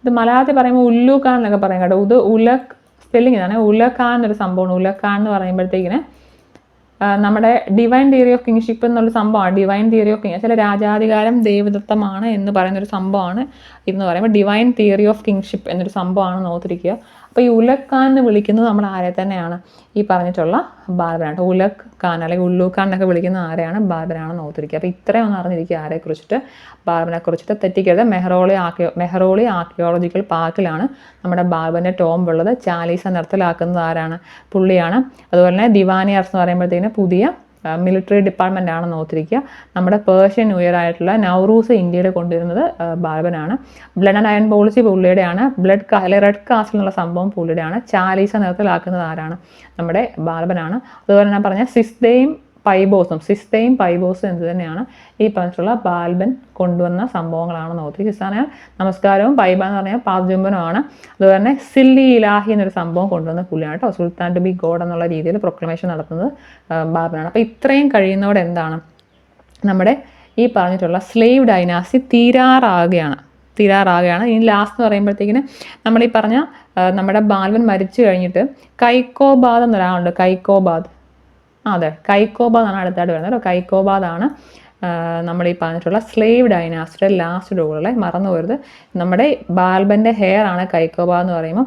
ഇത് മലയാളത്തിൽ പറയുമ്പോൾ ഉല്ലു ഖാൻ എന്നൊക്കെ പറയും കേട്ടോ. ഇത് ഉലഗ് സ്പെല്ലിംഗ് ഇതാണ്. ഉലഗ് ഖാൻ എന്നൊരു സംഭവമാണ്. ഉലഗ് ഖാൻ എന്ന് പറയുമ്പോഴത്തേക്കിന് നമ്മുടെ ഡിവൈൻ തിയറി ഓഫ് കിങ്ഷിപ്പ് എന്നുള്ള സംഭവമാണ്. ഡിവൈൻ തിയറി ഓഫ് കിങ് ചില രാജാധികാരം ദൈവദത്തമാണ് എന്ന് പറയുന്നൊരു സംഭവമാണ് ഇതെന്ന് പറയുമ്പോൾ ഡിവൈൻ തിയറി ഓഫ് കിങ്ഷിപ്പ് എന്നൊരു സംഭവമാണ് ഓർത്തിരിക്കുക. അപ്പോൾ ഈ ഉലഗ് ഖാൻ എന്ന് വിളിക്കുന്നത് നമ്മൾ ആരെ തന്നെയാണ്, ഈ പറഞ്ഞിട്ടുള്ള ബാൽബനാണ്. ഉലഗ് ഖാൻ അല്ലെങ്കിൽ ഉല്ലു ഖാൻ എന്നൊക്കെ വിളിക്കുന്ന ആരെയാണ്, ബാൽബനാണെന്ന് ഓർത്തിരിക്കുക. അപ്പോൾ ഇത്രയും ഒന്ന് അറിഞ്ഞിരിക്കുക ആരെക്കുറിച്ചിട്ട്, ബാൽബനെ കുറിച്ചിട്ട്. തെറ്റിക്കരുത്. മെഹ്റോളി ആർക്കിയോളജിക്കൽ പാർക്കിലാണ് നമ്മുടെ ബാൽബൻ്റെ ടോംബ് ഉള്ളത്. ചാലീസ നിർത്തലാക്കുന്നത് ആരാണ്, പുള്ളിയാണ്. അതുപോലെ തന്നെ ദിവാനി അർസ് എന്ന് പറയുമ്പോഴത്തേക്കിന് പുതിയ മിലിറ്ററി ഡിപ്പാർട്ട്മെൻ്റ് ആണെന്ന് ഓർത്തിരിക്കുക. നമ്മുടെ പേർഷ്യൻ ന്യൂ ഇയർ ആയിട്ടുള്ള നൗറൂസ് ഇന്ത്യയിൽ കൊണ്ടുവരുന്നത് ബാൽബനാണ്. ബ്ലഡ് ആൻഡ് അയൺ പോളിസി പുള്ളിയുടെയാണ്. റെഡ് കാസ്റ്റ് എന്നുള്ള സംഭവം പുള്ളിയുടെയാണ്. ചാലീസ നിറത്തിലാക്കുന്നത് ആരാണ്? നമ്മുടെ ബാൽബനാണ്. അതുപോലെ ഞാൻ പറഞ്ഞ സിസ്തയും പൈബോസും എന്ത് തന്നെയാണ്? ഈ പറഞ്ഞിട്ടുള്ള ബാൽബൻ കൊണ്ടുവന്ന സംഭവങ്ങളാണെന്ന് ഓർത്തി. സിസ്താന നമസ്കാരവും പൈബ എന്ന് പറഞ്ഞാൽ പാർജുംബനുമാണ്. അതുപോലെ തന്നെ സില്ലി ഇലാഹി എന്നൊരു സംഭവം കൊണ്ടുവന്ന പുള്ളിയാണ് കേട്ടോ. സുൽത്താൻ ടു ബി ഗോഡ് എന്നുള്ള രീതിയിൽ പ്രൊക്ലമേഷൻ നടത്തുന്നത് ബാബനാണ്. അപ്പോൾ ഇത്രയും കഴിയുന്നതോടെ എന്താണ് നമ്മുടെ ഈ പറഞ്ഞിട്ടുള്ള സ്ലേവ് ഡൈനാസ്റ്റി തീരാറാകുകയാണ്. ഇനി ലാസ്റ്റ് എന്ന് പറയുമ്പോഴത്തേക്കിന് നമ്മൾ ഈ പറഞ്ഞ നമ്മുടെ ബാൽബൻ മരിച്ചു കഴിഞ്ഞിട്ട് കൈക്കോബാദ് എന്നൊരാളുണ്ട്. അതെ, കൈക്കോബാദ് ആണ് അടുത്തായിട്ട് വരുന്നത് കേട്ടോ. കൈക്കോബാദാണ് നമ്മൾ ഈ പറഞ്ഞിട്ടുള്ള സ്ലേവ് ഡൈനാസ്റ്റിയുടെ ലാസ്റ്റ് റൂളെ മറന്നു പോരുത്. നമ്മുടെ ബാൽബൻ്റെ ഹെയർ ആണ് കൈക്കോബാദ് എന്ന് പറയുമ്പോൾ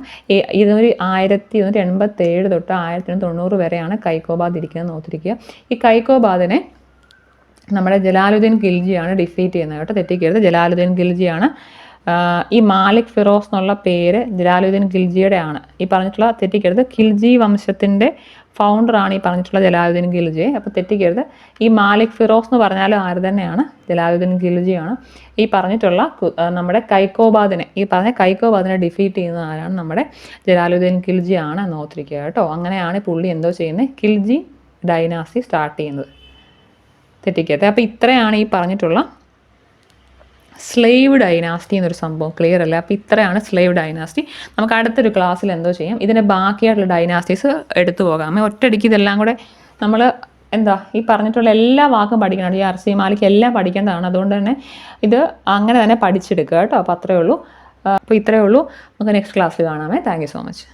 ഇതൊരു 1187 തൊട്ട് 1190 വരെയാണ് കൈക്കോബാദ് ഇരിക്കുന്നത് ഓർത്തിരിക്കുക. ഈ കൈക്കോബാദിനെ നമ്മുടെ ജലാലുദ്ദീൻ ഖിൽജിയാണ് ഡിഫീറ്റ് ചെയ്യുന്നത് കേട്ടോ. തെറ്റിക്കരുത്, ജലാലുദ്ദീൻ ഖിൽജിയാണ്. ഈ മാലിക് ഫിറോസ് എന്നുള്ള പേര് ജലാലുദ്ദീൻ ഖിൽജിയുടെ ആണ്. ഈ പറഞ്ഞിട്ടുള്ള തെറ്റിക്കരുത്, ഖിൽജി വംശത്തിൻ്റെ ഫൗണ്ടറാണ് ഈ പറഞ്ഞിട്ടുള്ള ജലാലുദ്ദീൻ ഖിൽജി. അപ്പോൾ തെറ്റിക്കരുത്, ഈ മാലിക് ഫിറോസ് എന്ന് പറഞ്ഞാലും ആര് തന്നെയാണ്? ജലാലുദ്ദീൻ ഖിൽജിയാണ്. ഈ പറഞ്ഞിട്ടുള്ള നമ്മുടെ കൈക്കോബാദിനെ ഡിഫീറ്റ് ചെയ്യുന്ന ആരാണ്? നമ്മുടെ ജലാലുദ്ദീൻ ഖിൽജി ആണ് എന്ന് ഓർത്തിരിക്കുക കേട്ടോ. അങ്ങനെയാണ് പുള്ളി എന്തോ ചെയ്യുന്നത്? ഖിൽജി ഡൈനാസ്റ്റി സ്റ്റാർട്ട് ചെയ്യുന്നത്. തെറ്റിക്കരുത്. അപ്പോൾ ഇത്രയാണ് ഈ പറഞ്ഞിട്ടുള്ള സ്ലേവ് ഡൈനാസ്റ്റി എന്നൊരു സംഭവം. ക്ലിയർ അല്ലേ? അപ്പോൾ ഇത്രയാണ് സ്ലേവ് ഡൈനാസ്റ്റി. നമുക്ക് അടുത്തൊരു ക്ലാസ്സിൽ എന്തോ ചെയ്യാം, ഇതിൻ്റെ ബാക്കിയായിട്ടുള്ള ഡൈനാസ്റ്റീസ് എടുത്തു പോകാം. ഒറ്റയടിക്ക് ഇതെല്ലാം കൂടെ നമ്മൾ ഈ പറഞ്ഞിട്ടുള്ള എല്ലാ വാക്കും പഠിക്കണം. ഈ അർസി മാലിക് എല്ലാം പഠിക്കേണ്ടതാണ്. അതുകൊണ്ട് തന്നെ ഇത് അങ്ങനെ തന്നെ പഠിച്ചെടുക്കുക കേട്ടോ. അപ്പോൾ അത്രയേ ഉള്ളൂ. നമുക്ക് നെക്സ്റ്റ് ക്ലാസ്സിൽ കാണാമേ. Thank you so much.